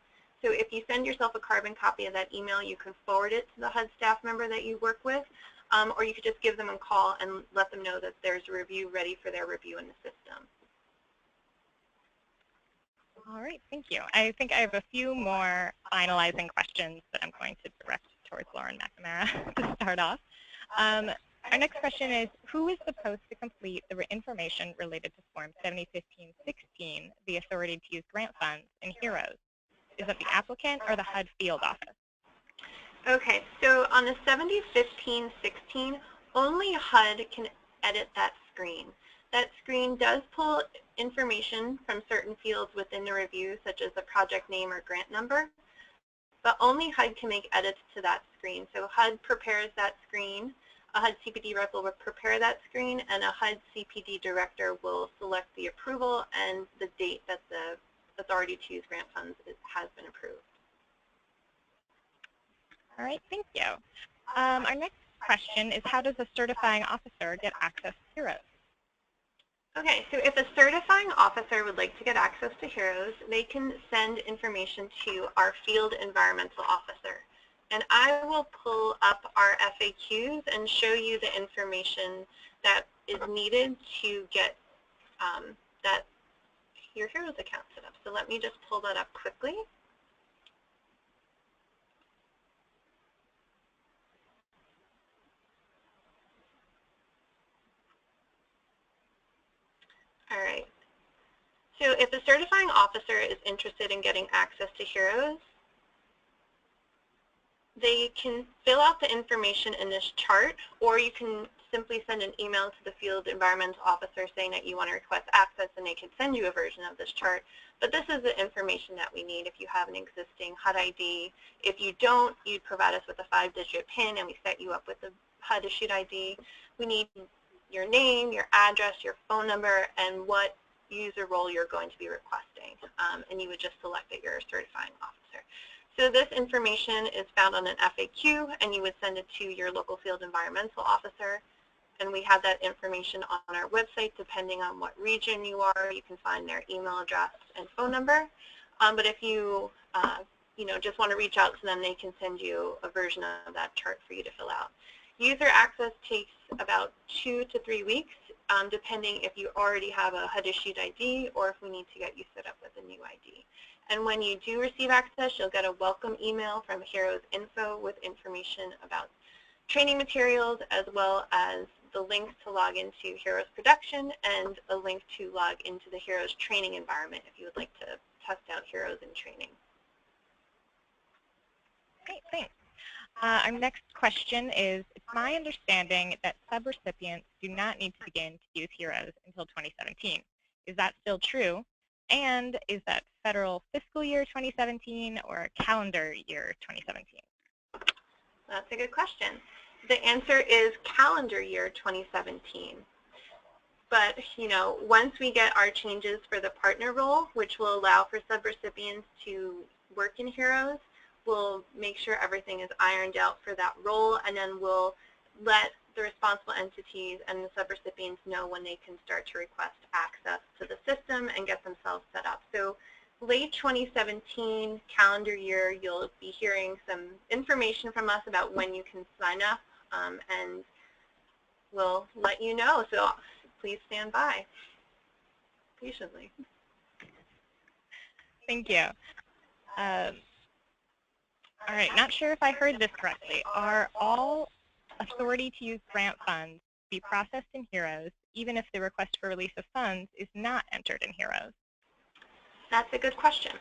So if you send yourself a carbon copy of that email, you can forward it to the HUD staff member that you work with, or you could just give them a call and let them know that there's a review ready for their review in the system. All right, thank you. I think I have a few more finalizing questions that I'm going to direct towards Lauren McNamara to start off. Our next question is, who is supposed to complete the information related to Form 7015-16, the authority to use grant funds in HEROS? Is that the applicant or the HUD field office? Okay, so on the 7015-16, only HUD can edit that screen. That screen does pull information from certain fields within the review, such as the project name or grant number, but only HUD can make edits to that screen. So HUD prepares that screen, a HUD CPD rep will prepare that screen, and a HUD CPD director will select the approval and the date that the authority to use grant funds has been approved. All right, thank you. Our next question is, how does a certifying officer get access to HEROS? Okay, so if a certifying officer would like to get access to HEROS, they can send information to our field environmental officer. And I will pull up our FAQs and show you the information that is needed to get your HEROS account set up. So let me just pull that up quickly. All right. So if a certifying officer is interested in getting access to HEROS, they can fill out the information in this chart, or you can simply send an email to the field environmental officer saying that you want to request access, and they can send you a version of this chart. But this is the information that we need if you have an existing HUD ID. If you don't, you'd provide us with a 5-digit PIN, and we set you up with a HUD issued ID. We need your name, your address, your phone number, and what user role you're going to be requesting. And you would just select that you're a certifying officer. So this information is found on an FAQ, and you would send it to your local field environmental officer. And we have that information on our website. Depending on what region you are, you can find their email address and phone number. But if you just want to reach out to them, they can send you a version of that chart for you to fill out. User access takes about 2 to 3 weeks, depending if you already have a HUD issued ID or if we need to get you set up with a new ID. And when you do receive access, you'll get a welcome email from HEROS Info with information about training materials, as well as the links to log into HEROS production and a link to log into the HEROS training environment if you would like to test out HEROS in training. Great, thanks. Our next question is, it's my understanding that subrecipients do not need to begin to use HEROS until 2017. Is that still true? And is that federal fiscal year 2017 or calendar year 2017? That's a good question. The answer is calendar year 2017. But, once we get our changes for the partner role, which will allow for subrecipients to work in HEROS, we'll make sure everything is ironed out for that role, and then we'll let the responsible entities and the subrecipients know when they can start to request access to the system and get themselves set up. So late 2017 calendar year, you'll be hearing some information from us about when you can sign up, and we'll let you know. So please stand by patiently. Thank you. All right, not sure if I heard this correctly. Are all authority to use grant funds be processed in HEROS, even if the request for release of funds is not entered in HEROS? That's a good question.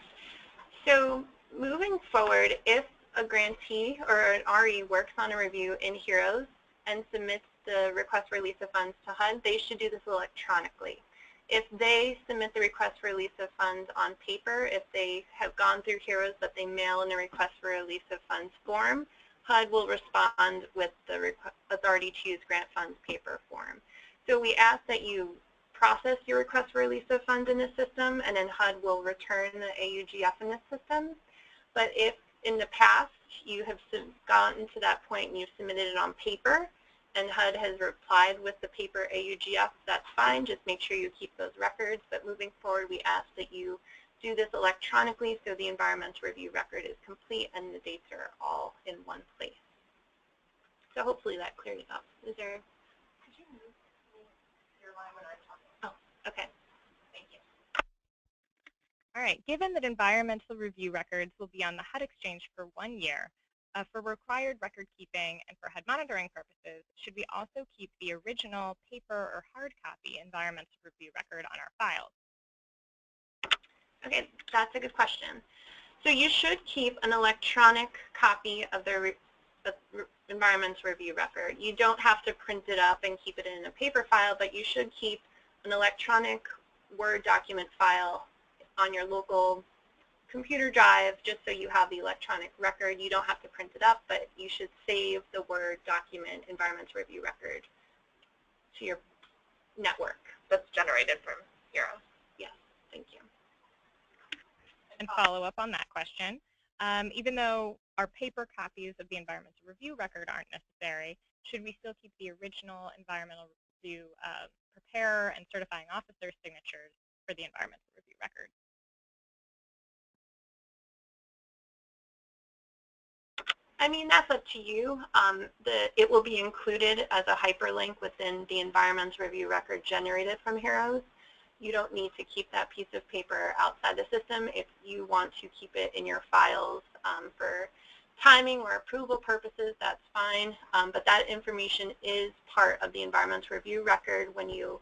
So moving forward, if a grantee or an RE works on a review in HEROS and submits the request for release of funds to HUD, they should do this electronically. If they submit the request for release of funds on paper, if they have gone through HEROS but they mail in a request for release of funds form, HUD will respond with the authority to use grant funds paper form. So we ask that you process your request for release of funds in the system, and then HUD will return the AUGF in the system. But if in the past you have gotten to that point and you've submitted it on paper, and HUD has replied with the paper AUGF, that's fine. Just make sure you keep those records. But moving forward, we ask that you do this electronically so the environmental review record is complete and the dates are all in one place. So hopefully that cleared it up. Is there? Could you move your line when I'm talking? Oh, okay. Thank you. All right. Given that environmental review records will be on the HUD Exchange for 1 year, for required record keeping and for HUD monitoring purposes, should we also keep the original paper or hard copy environmental review record on our files? Okay, that's a good question. So you should keep an electronic copy of the environmental review record. You don't have to print it up and keep it in a paper file, but you should keep an electronic Word document file on your local computer drive just so you have the electronic record. You don't have to print it up, but you should save the Word document environmental review record to your network. That's generated from HEROS. Yes, thank you. And follow up on that question, even though our paper copies of the environmental review record aren't necessary, should we still keep the original environmental review preparer and certifying officer signatures for the environmental review record? I mean, that's up to you. It will be included as a hyperlink within the environmental review record generated from HEROS. You don't need to keep that piece of paper outside the system. If you want to keep it in your files for timing or approval purposes, that's fine. But that information is part of the environmental review record when you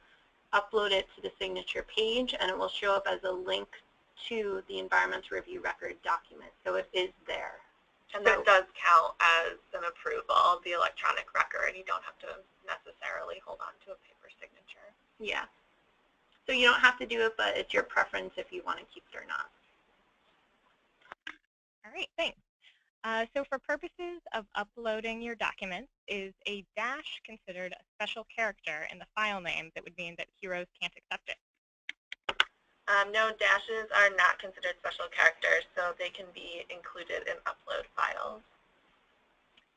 upload it to the signature page, and it will show up as a link to the environmental review record document. So it is there. And that does count as an approval, the electronic record. You don't have to necessarily hold on to a paper signature. Yeah. So you don't have to do it, but it's your preference if you want to keep it or not. All right, thanks. So for purposes of uploading your documents, is a dash considered a special character in the file name that would mean that HEROS can't accept it? No, dashes are not considered special characters, so they can be included in upload files.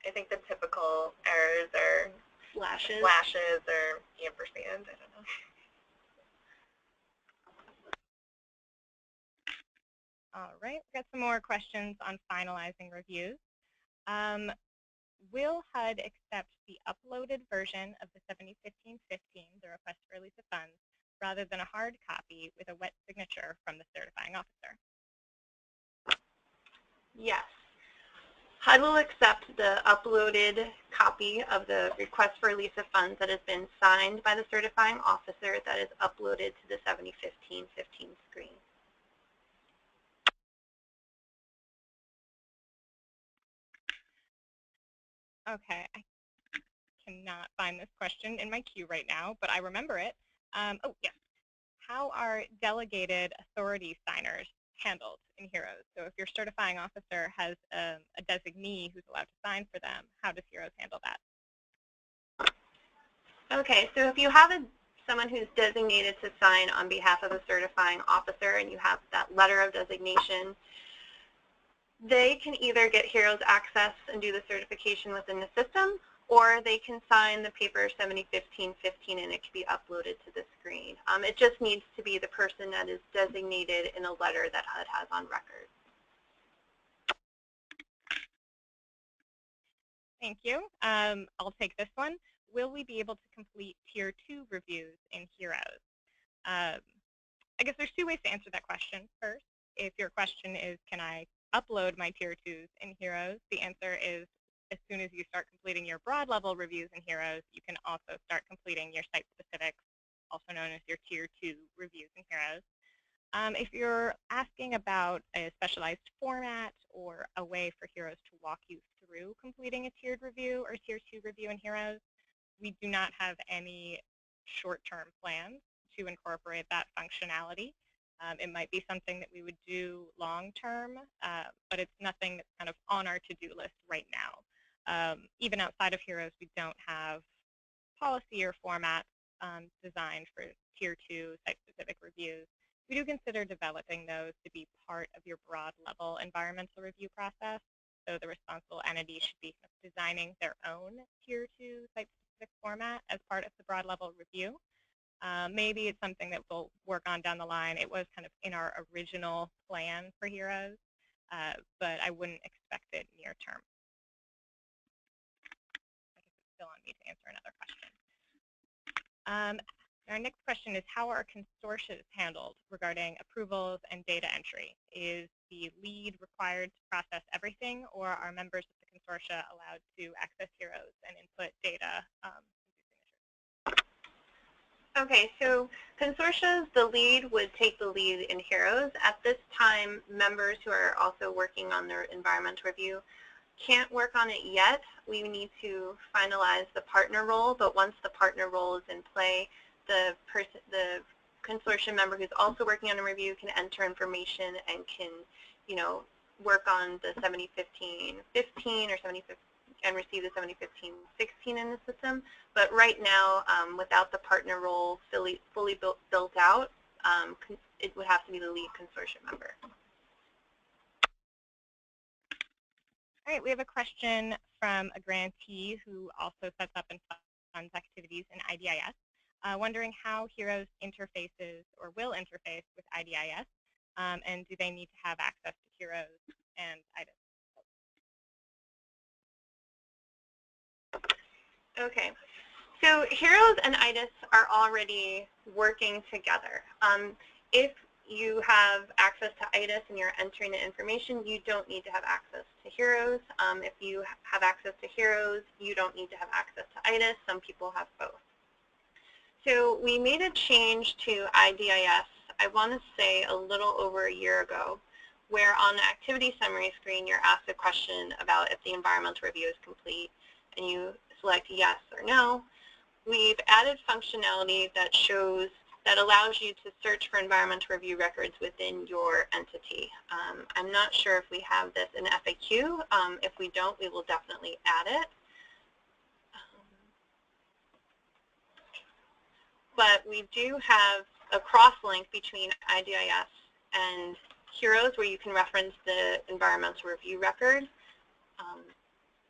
I think the typical errors are Slashes or ampersand, I don't know. All right, we've got some more questions on finalizing reviews. Will HUD accept the uploaded version of the 7015-15, the request for release of funds, rather than a hard copy with a wet signature from the certifying officer? Yes. HUD will accept the uploaded copy of the request for release of funds that has been signed by the certifying officer that is uploaded to the 7015-15 screen. Okay, I cannot find this question in my queue right now, but I remember it. Oh, yes. How are delegated authority signers handled in HEROS? So if your certifying officer has a designee who's allowed to sign for them, how does HEROS handle that? Okay, so if you have someone who's designated to sign on behalf of a certifying officer and you have that letter of designation, they can either get HEROS access and do the certification within the system, or they can sign the paper 7015-15 and it can be uploaded to the screen. It just needs to be the person that is designated in a letter that HUD has on record. Thank you. I'll take this one. Will we be able to complete Tier 2 reviews in HEROS? I guess there's two ways to answer that question. First, if your question is, can I upload my Tier 2s in HEROS, the answer is, as soon as you start completing your broad level reviews in HEROS, you can also start completing your site specifics, also known as your Tier 2 reviews in HEROS. If you're asking about a specialized format or a way for HEROS to walk you through completing a tiered review or Tier 2 review in HEROS, we do not have any short-term plans to incorporate that functionality. It might be something that we would do long-term, but it's nothing that's kind of on our to-do list right now. Even outside of HEROS, we don't have policy or formats designed for Tier 2 site-specific reviews. We do consider developing those to be part of your broad-level environmental review process. So the responsible entity should be designing their own Tier 2 site-specific format as part of the broad-level review. Maybe it's something that we'll work on down the line. It was kind of in our original plan for HEROS, but I wouldn't expect it near term. I guess it's still on me to answer another question. Our next question is, how are consortia handled regarding approvals and data entry? Is the lead required to process everything, or are members of the consortia allowed to access HEROS and input data? Okay, so consortia, the lead would take the lead in HEROS. At this time, members who are also working on their environmental review can't work on it yet. We need to finalize the partner role, but once the partner role is in play, the consortium member who's also working on a review can enter information and can, work on the 7015-15 or 7015 and receive the 7015-16 in the system. But right now, without the partner role fully built out, it would have to be the lead consortium member. All right, we have a question from a grantee who also sets up and funds activities in IDIS, wondering how HEROS interfaces or will interface with IDIS, and do they need to have access to HEROS and IDIS? Okay, so HEROS and IDIS are already working together. If you have access to IDIS and you're entering the information, you don't need to have access to HEROS. If you have access to HEROS, you don't need to have access to IDIS. Some people have both. So we made a change to IDIS, I want to say a little over a year ago, where on the activity summary screen, you're asked a question about if the environmental review is complete, and you select yes or no. We've added functionality that allows you to search for environmental review records within your entity. I'm not sure if we have this in FAQ. If we don't, we will definitely add it. But we do have a cross-link between IDIS and HEROS where you can reference the environmental review record.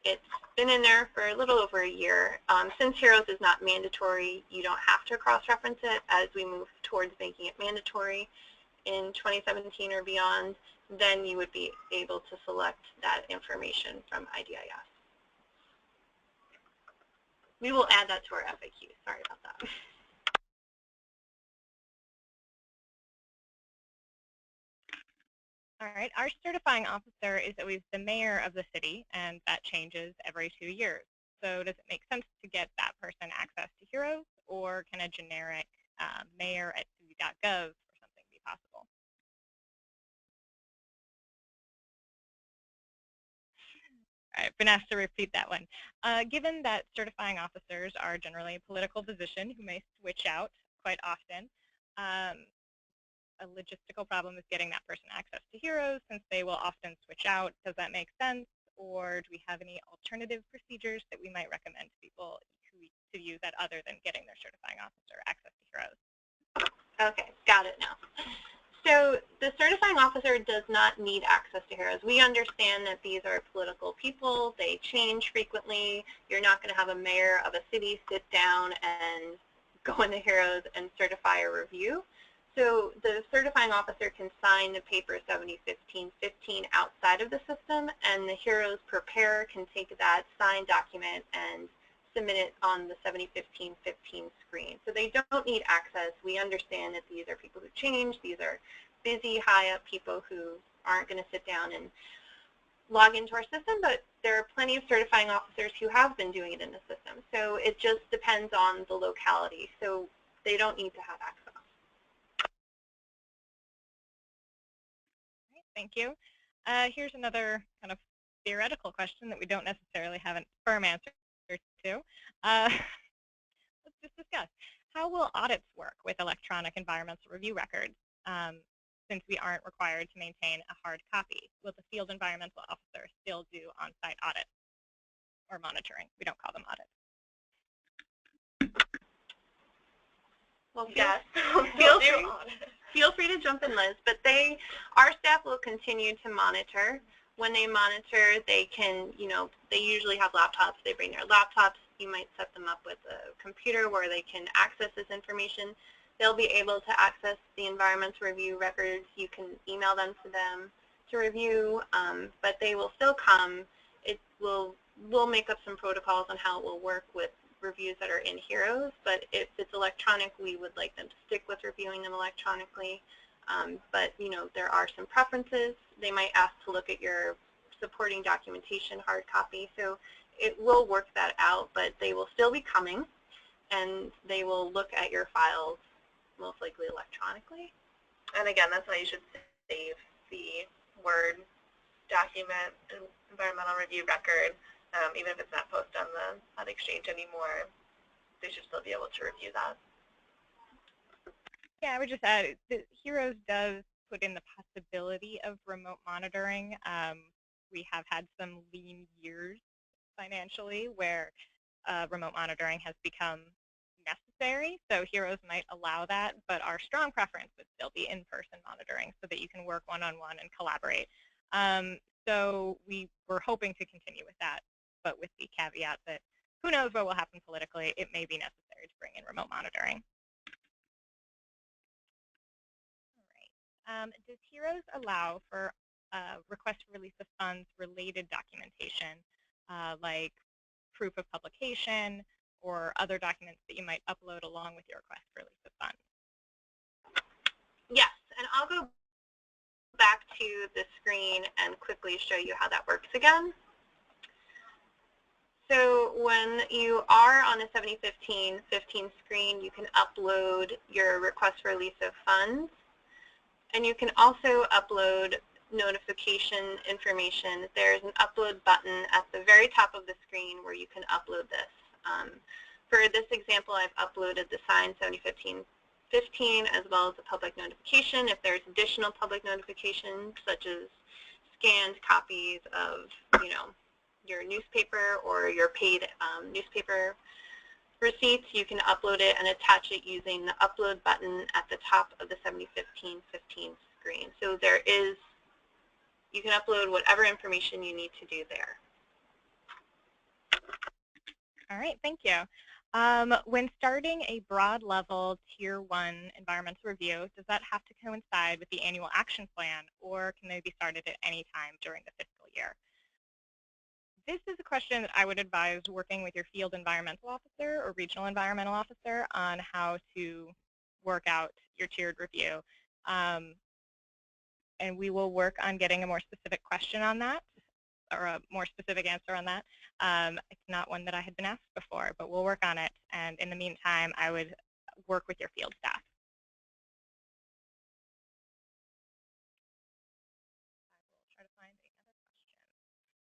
It's been in there for a little over a year. Since HEROS is not mandatory, you don't have to cross-reference it. As we move towards making it mandatory in 2017 or beyond, then you would be able to select that information from IDIS. We will add that to our FAQ. Sorry about that. All right, our certifying officer is always the mayor of the city, and that changes every 2 years. So does it make sense to get that person access to HEROS, or can a generic mayor at city.gov or something be possible? I've been asked to repeat that one. Given that certifying officers are generally a political position who may switch out quite often, a logistical problem is getting that person access to HEROS since they will often switch out. Does that make sense? Or do we have any alternative procedures that we might recommend to people to use that other than getting their certifying officer access to HEROS? Okay, got it now. So the certifying officer does not need access to HEROS. We understand that these are political people. They change frequently. You're not going to have a mayor of a city sit down and go into HEROS and certify a review. So the certifying officer can sign the paper 7015-15 outside of the system, and the HEROS preparer can take that signed document and submit it on the 7015-15 screen. So they don't need access. We understand that these are people who change. These are busy, high-up people who aren't going to sit down and log into our system, but there are plenty of certifying officers who have been doing it in the system. So it just depends on the locality. So they don't need to have access. Thank you. Here's another kind of theoretical question that we don't necessarily have a firm answer to. just discussed. How will audits work with electronic environmental review records since we aren't required to maintain a hard copy? Will the field environmental officer still do on-site audits or monitoring? We don't call them audits. Well, Yes. feel free to jump in, Liz, but our staff will continue to monitor. When they monitor, they can, they usually have laptops. They bring their laptops. You might set them up with a computer where they can access this information. They'll be able to access the environmental review records. You can email them to them to review, but they will still come. We'll make up some protocols on how it will work with reviews that are in HEROS, but if it's electronic, we would like them to stick with reviewing them electronically. But there are some preferences. They might ask to look at your supporting documentation hard copy, so it will work that out, but they will still be coming, and they will look at your files most likely electronically. And again, that's why you should save the Word document, environmental review record, even if it's not posted on the HUD Exchange anymore. They should still be able to review that. Yeah, I would just add that HEROS does put in the possibility of remote monitoring. We have had some lean years financially where remote monitoring has become necessary, so HEROS might allow that, but our strong preference would still be in-person monitoring so that you can work one-on-one and collaborate. So we're hoping to continue with that, but with the caveat that who knows what will happen politically. It may be necessary to bring in remote monitoring. Does HEROS allow for request for release of funds related documentation, like proof of publication or other documents that you might upload along with your request for release of funds? Yes, and I'll go back to the screen and quickly show you how that works again. So when you are on the 7015 screen, you can upload your request for release of funds. And you can also upload notification information. There's an upload button at the very top of the screen where you can upload this. For this example, I've uploaded the signed 7015 as well as a public notification. If there's additional public notifications, such as scanned copies of, your newspaper or your paid newspaper receipts, you can upload it and attach it using the upload button at the top of the 7015 screen. So you can upload whatever information you need to do there. All right, thank you. When starting a broad level Tier 1 environmental review, does that have to coincide with the annual action plan, or can they be started at any time during the fiscal year? This is a question that I would advise working with your field environmental officer or regional environmental officer on how to work out your tiered review. And we will work on getting a more specific question on that, or a more specific answer on that. It's not one that I had been asked before, but we'll work on it. And in the meantime, I would work with your field staff. I will try to find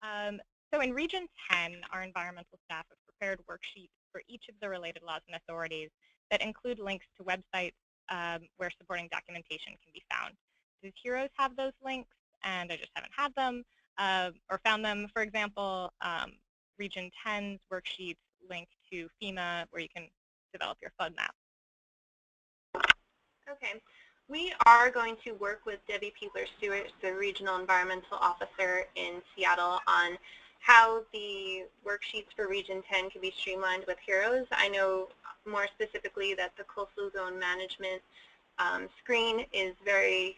another question. So in Region 10, our environmental staff have prepared worksheets for each of the related laws and authorities that include links to websites where supporting documentation can be found. Does HEROS have those links? And I just haven't had them or found them. For example, Region 10's worksheets link to FEMA where you can develop your flood map. Okay. We are going to work with Debbie Peebler-Stewart, the Regional Environmental Officer in Seattle, on how the worksheets for Region 10 can be streamlined with HEROS. I know more specifically that the Coastal Zone Management screen is very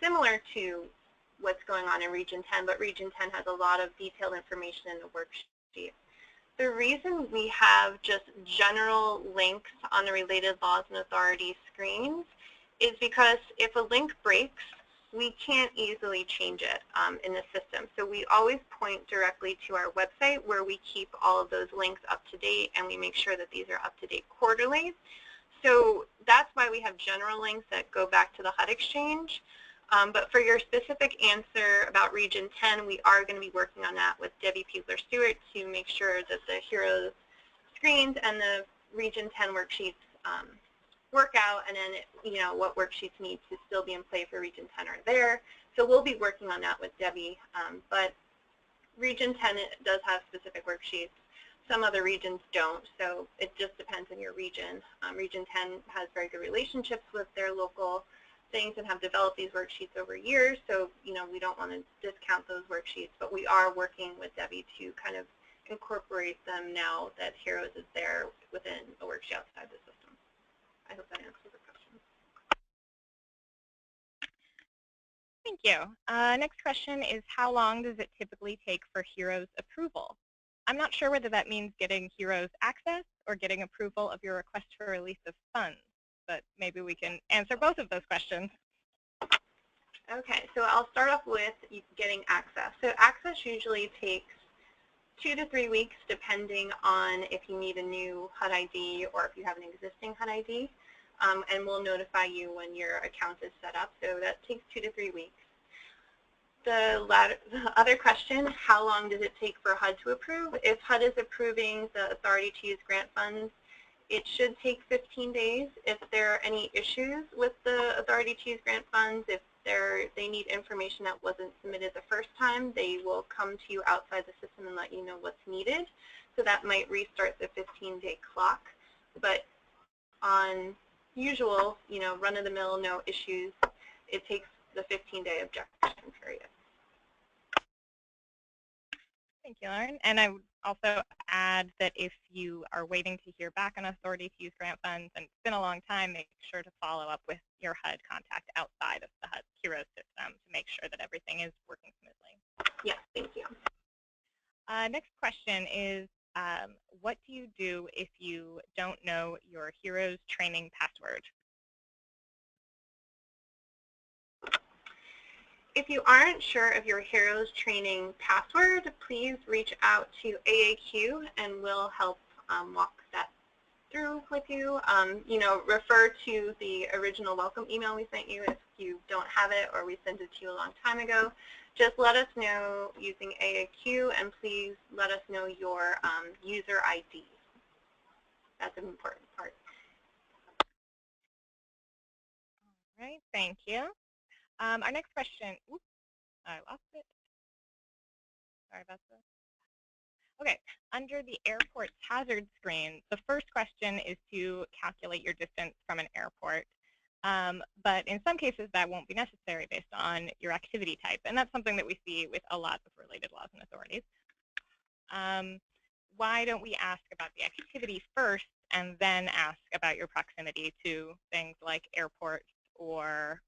similar to what's going on in Region 10, but Region 10 has a lot of detailed information in the worksheet. The reason we have just general links on the related laws and authorities screens is because if a link breaks, we can't easily change it in the system. So we always point directly to our website where we keep all of those links up to date, and we make sure that these are up to date quarterly. So that's why we have general links that go back to the HUD Exchange. But for your specific answer about Region 10, we are going to be working on that with Debbie Peebler-Stewart to make sure that the HEROS screens and the Region 10 worksheets work out, and then what worksheets need to still be in play for Region 10 are there. So we'll be working on that with Debbie, but Region 10 does have specific worksheets. Some other regions don't, so it just depends on your region. Region 10 has very good relationships with their local things and have developed these worksheets over years, so we don't want to discount those worksheets, but we are working with Debbie to kind of incorporate them now that HEROS is there within a worksheet outside the system. I hope that answers the question. Thank you. Next question is, how long does it typically take for HEROS approval? I'm not sure whether that means getting HEROS access or getting approval of your request for release of funds, but maybe we can answer both of those questions. Okay, so I'll start off with getting access. So access usually takes 2 to 3 weeks, depending on if you need a new HUD ID or if you have an existing HUD ID, and we'll notify you when your account is set up. So that takes 2 to 3 weeks. The other question, how long does it take for HUD to approve? If HUD is approving the authority to use grant funds, it should take 15 days. If there are any issues with the authority to use grant funds, if they need information that wasn't submitted the first time, they will come to you outside the system and let you know what's needed. So that might restart the 15-day clock. But on usual, run-of-the-mill, no issues, it takes the 15-day objection period. Thank you, Lauren. And I would also add that if you are waiting to hear back on authority to use grant funds and it's been a long time, make sure to follow up with your HUD contact outside of the HUD HEROS system to make sure that everything is working smoothly. Yes, thank you. Next question is, what do you do if you don't know your HEROS training password? If you aren't sure of your HEROS training password, please reach out to AAQ and we'll help walk that through with you. Refer to the original welcome email we sent you if you don't have it or we sent it to you a long time ago. Just let us know using AAQ, and please let us know your user ID. That's an important part. All right, thank you. Our next question, oops, I lost it. Sorry about this. Okay, under the airport's hazard screen, the first question is to calculate your distance from an airport. But in some cases, that won't be necessary based on your activity type. And that's something that we see with a lot of related laws and authorities. Why don't we ask about the activity first and then ask about your proximity to things like airports or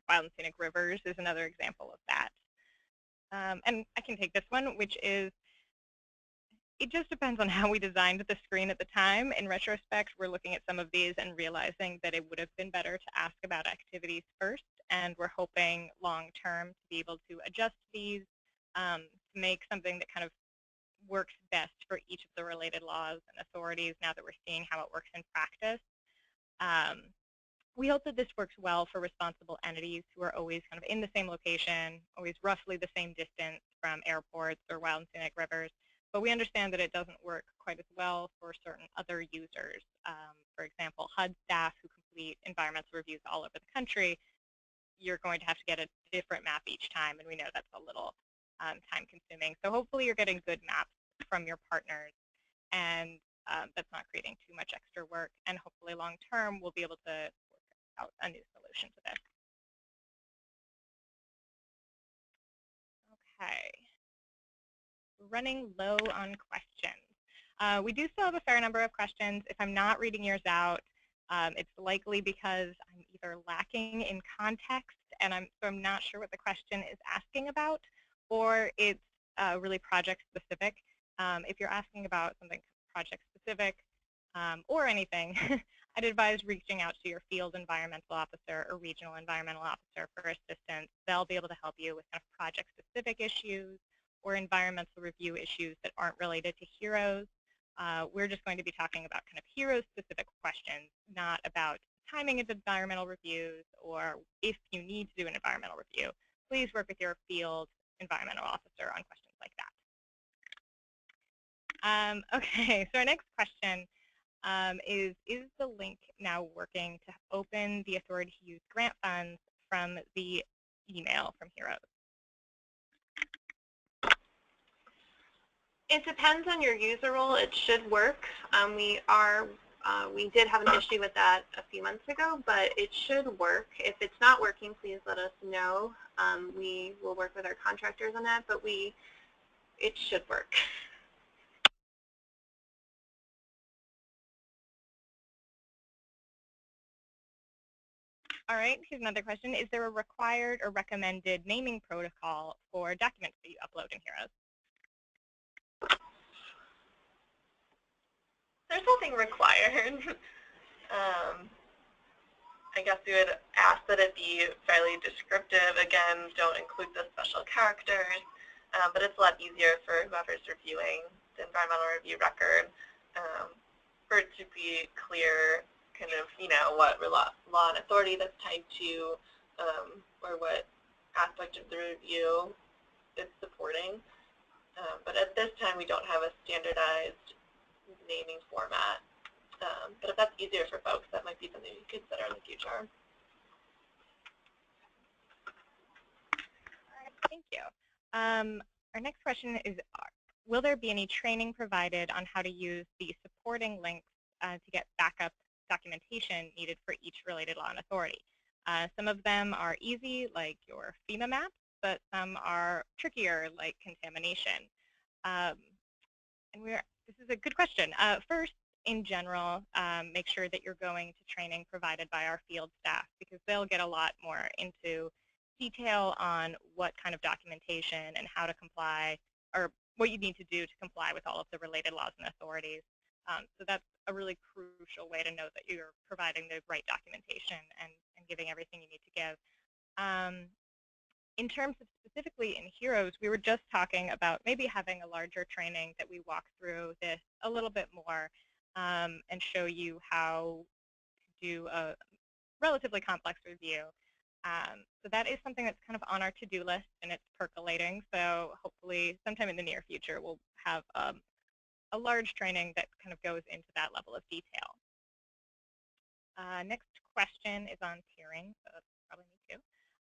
wild and scenic rivers is another example of that. And I can take this one, which is, it just depends on how we designed the screen at the time. In retrospect, we're looking at some of these and realizing that it would have been better to ask about activities first, and we're hoping long-term to be able to adjust these to make something that kind of works best for each of the related laws and authorities now that we're seeing how it works in practice. We hope that this works well for responsible entities who are always kind of in the same location, always roughly the same distance from airports or wild and scenic rivers. But we understand that it doesn't work quite as well for certain other users. For example, HUD staff who complete environmental reviews all over the country, you're going to have to get a different map each time, and we know that's a little time consuming. So hopefully you're getting good maps from your partners, and that's not creating too much extra work, and hopefully long term we'll be able to work out a new solution to this. Okay. Running low on questions. We do still have a fair number of questions. If I'm not reading yours out, it's likely because I'm either lacking in context and I'm not sure what the question is asking about, or it's really project specific. If you're asking about something project specific or anything, I'd advise reaching out to your field environmental officer or regional environmental officer for assistance. They'll be able to help you with kind of project specific issues or environmental review issues that aren't related to HEROS. We're just going to be talking about kind of HEROS-specific questions, not about timing of environmental reviews or if you need to do an environmental review. Please work with your field environmental officer on questions like that. Okay, so our next question, is the link now working to open the authority to use grant funds from the email from HEROS? It depends on your user role. It should work. We did have an issue with that a few months ago, but it should work. If it's not working, please let us know. We will work with our contractors on that, but it should work. All right, here's another question. Is there a required or recommended naming protocol for documents that you upload in HEROS? There's nothing required. I guess we would ask that it be fairly descriptive. Again, don't include the special characters, but it's a lot easier for whoever's reviewing the environmental review record for it to be clear kind of, what law and authority that's tied to, or what aspect of the review it's supporting. But at this time, we don't have a standardized naming format. But if that's easier for folks, that might be something we consider in the future. All right, thank you. Our next question is, will there be any training provided on how to use the supporting links to get backup documentation needed for each related law and authority? Some of them are easy, like your FEMA maps, but some are trickier, like contamination. And this is a good question. First, in general, make sure that you're going to training provided by our field staff, because they'll get a lot more into detail on what kind of documentation and how to comply, or what you need to do to comply with all of the related laws and authorities. So that's a really crucial way to know that you're providing the right documentation and giving everything you need to give. In terms of specifically in HEROS, we were just talking about maybe having a larger training that we walk through this a little bit more and show you how to do a relatively complex review. So that is something that's kind of on our to-do list, and it's percolating. So hopefully sometime in the near future, we'll have a large training that kind of goes into that level of detail. Next question is on tiering, so that's probably me too.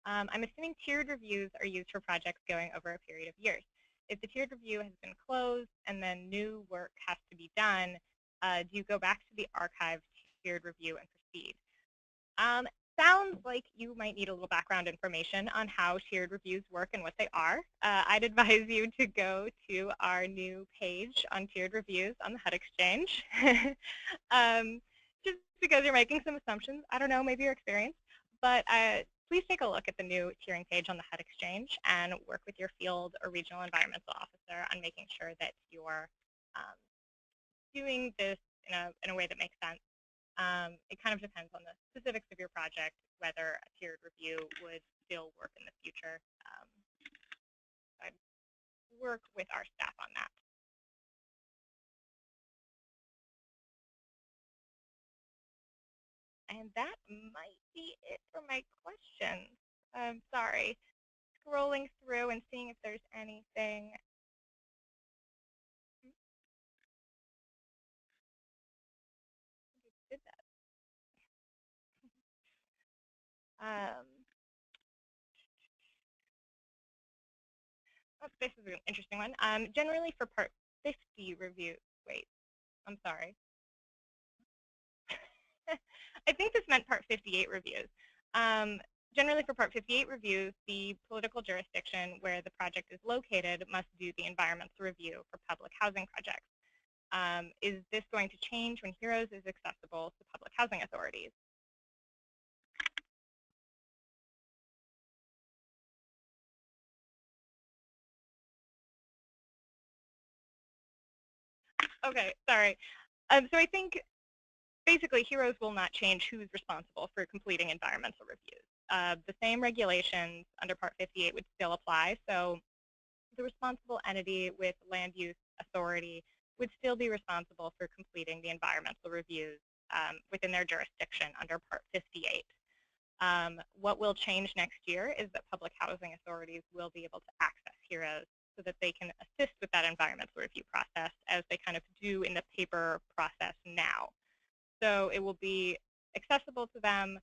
I'm assuming tiered reviews are used for projects going over a period of years. If the tiered review has been closed and then new work has to be done, do you go back to the archived tiered review and proceed? Sounds like you might need a little background information on how tiered reviews work and what they are. I'd advise you to go to our new page on tiered reviews on the HUD Exchange. Just because you're making some assumptions. I don't know, maybe your experience. But please take a look at the new tiering page on the HUD Exchange and work with your field or regional environmental officer on making sure that you're doing this in a way that makes sense. It kind of depends on the specifics of your project, whether a tiered review would still work in the future. I'd work with our staff on that. And that might be it for my questions. I'm sorry. Scrolling through and seeing if there's anything. Did that. Oh, this is an interesting one. Generally for Part 50 review. Wait, I'm sorry. I think this meant Part 58 reviews. Generally for Part 58 reviews, the political jurisdiction where the project is located must do the environmental review for public housing projects. Is this going to change when HEROS is accessible to public housing authorities? Okay, sorry. So I think basically HEROS will not change who's responsible for completing environmental reviews. The same regulations under Part 58 would still apply, so the responsible entity with land use authority would still be responsible for completing the environmental reviews within their jurisdiction under Part 58. What will change next year is that public housing authorities will be able to access HEROS so that they can assist with that environmental review process as they kind of do in the paper process now. So it will be accessible to them,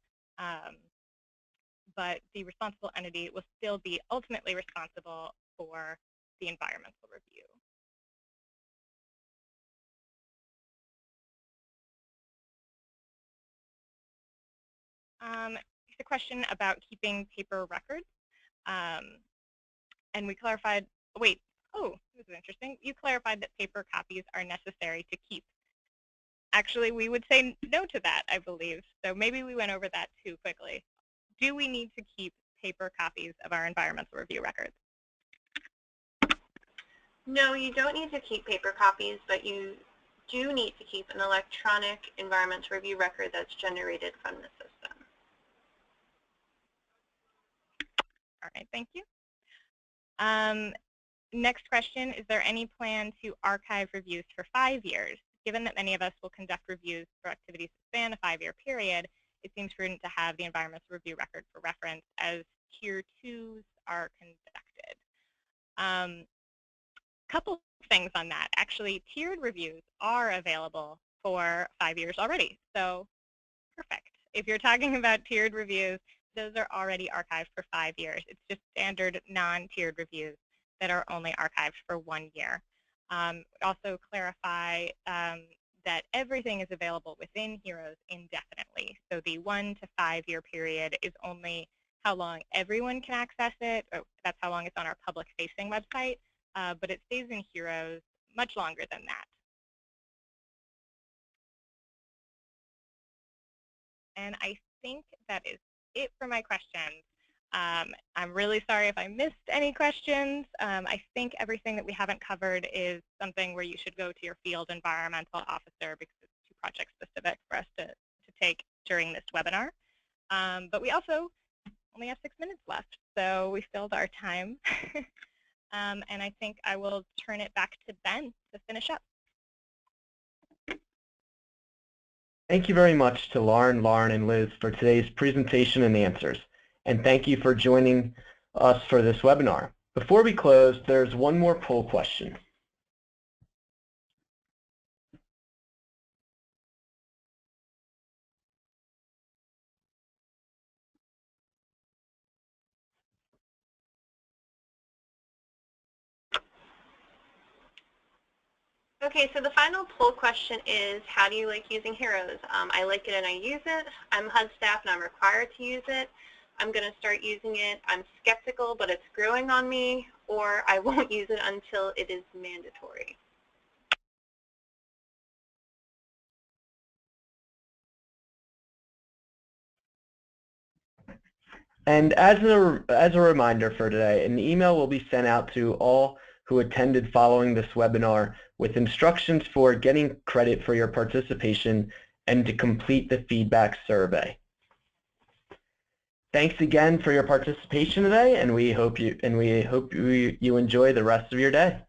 but the responsible entity will still be ultimately responsible for the environmental review. It's a question about keeping paper records. And we clarified, wait, oh, this is interesting. You clarified that paper copies are necessary to keep. Actually, we would say no to that, I believe. So maybe we went over that too quickly. Do we need to keep paper copies of our environmental review records? No, you don't need to keep paper copies, but you do need to keep an electronic environmental review record that's generated from the system. All right, thank you. Next question, is there any plan to archive reviews for 5 years? Given that many of us will conduct reviews for activities that span a 5-year period, it seems prudent to have the environmental review record for reference as Tier 2s are conducted. Couple things on that. Actually, tiered reviews are available for 5 years already, so perfect. If you're talking about tiered reviews, those are already archived for 5 years. It's just standard non-tiered reviews that are only archived for 1 year. Also clarify that everything is available within HEROS indefinitely. So the 1 to 5 year period is only how long everyone can access it. That's how long it's on our public-facing website, but it stays in HEROS much longer than that. And I think that is it for my questions. I'm really sorry if I missed any questions. I think everything that we haven't covered is something where you should go to your field environmental officer because it's too project specific for us to take during this webinar. But we also only have 6 minutes left, so we filled our time. And I think I will turn it back to Ben to finish up. Thank you very much to Lauren, and Liz for today's presentation and answers. And thank you for joining us for this webinar. Before we close, there's one more poll question. Okay, so the final poll question is, how do you like using HEROS? I like it and I use it. I'm HUD staff and I'm required to use it. I'm going to start using it. I'm skeptical, but it's growing on me, or I won't use it until it is mandatory. And as a reminder for today, an email will be sent out to all who attended following this webinar with instructions for getting credit for your participation and to complete the feedback survey. Thanks again for your participation today, and we hope you enjoy the rest of your day.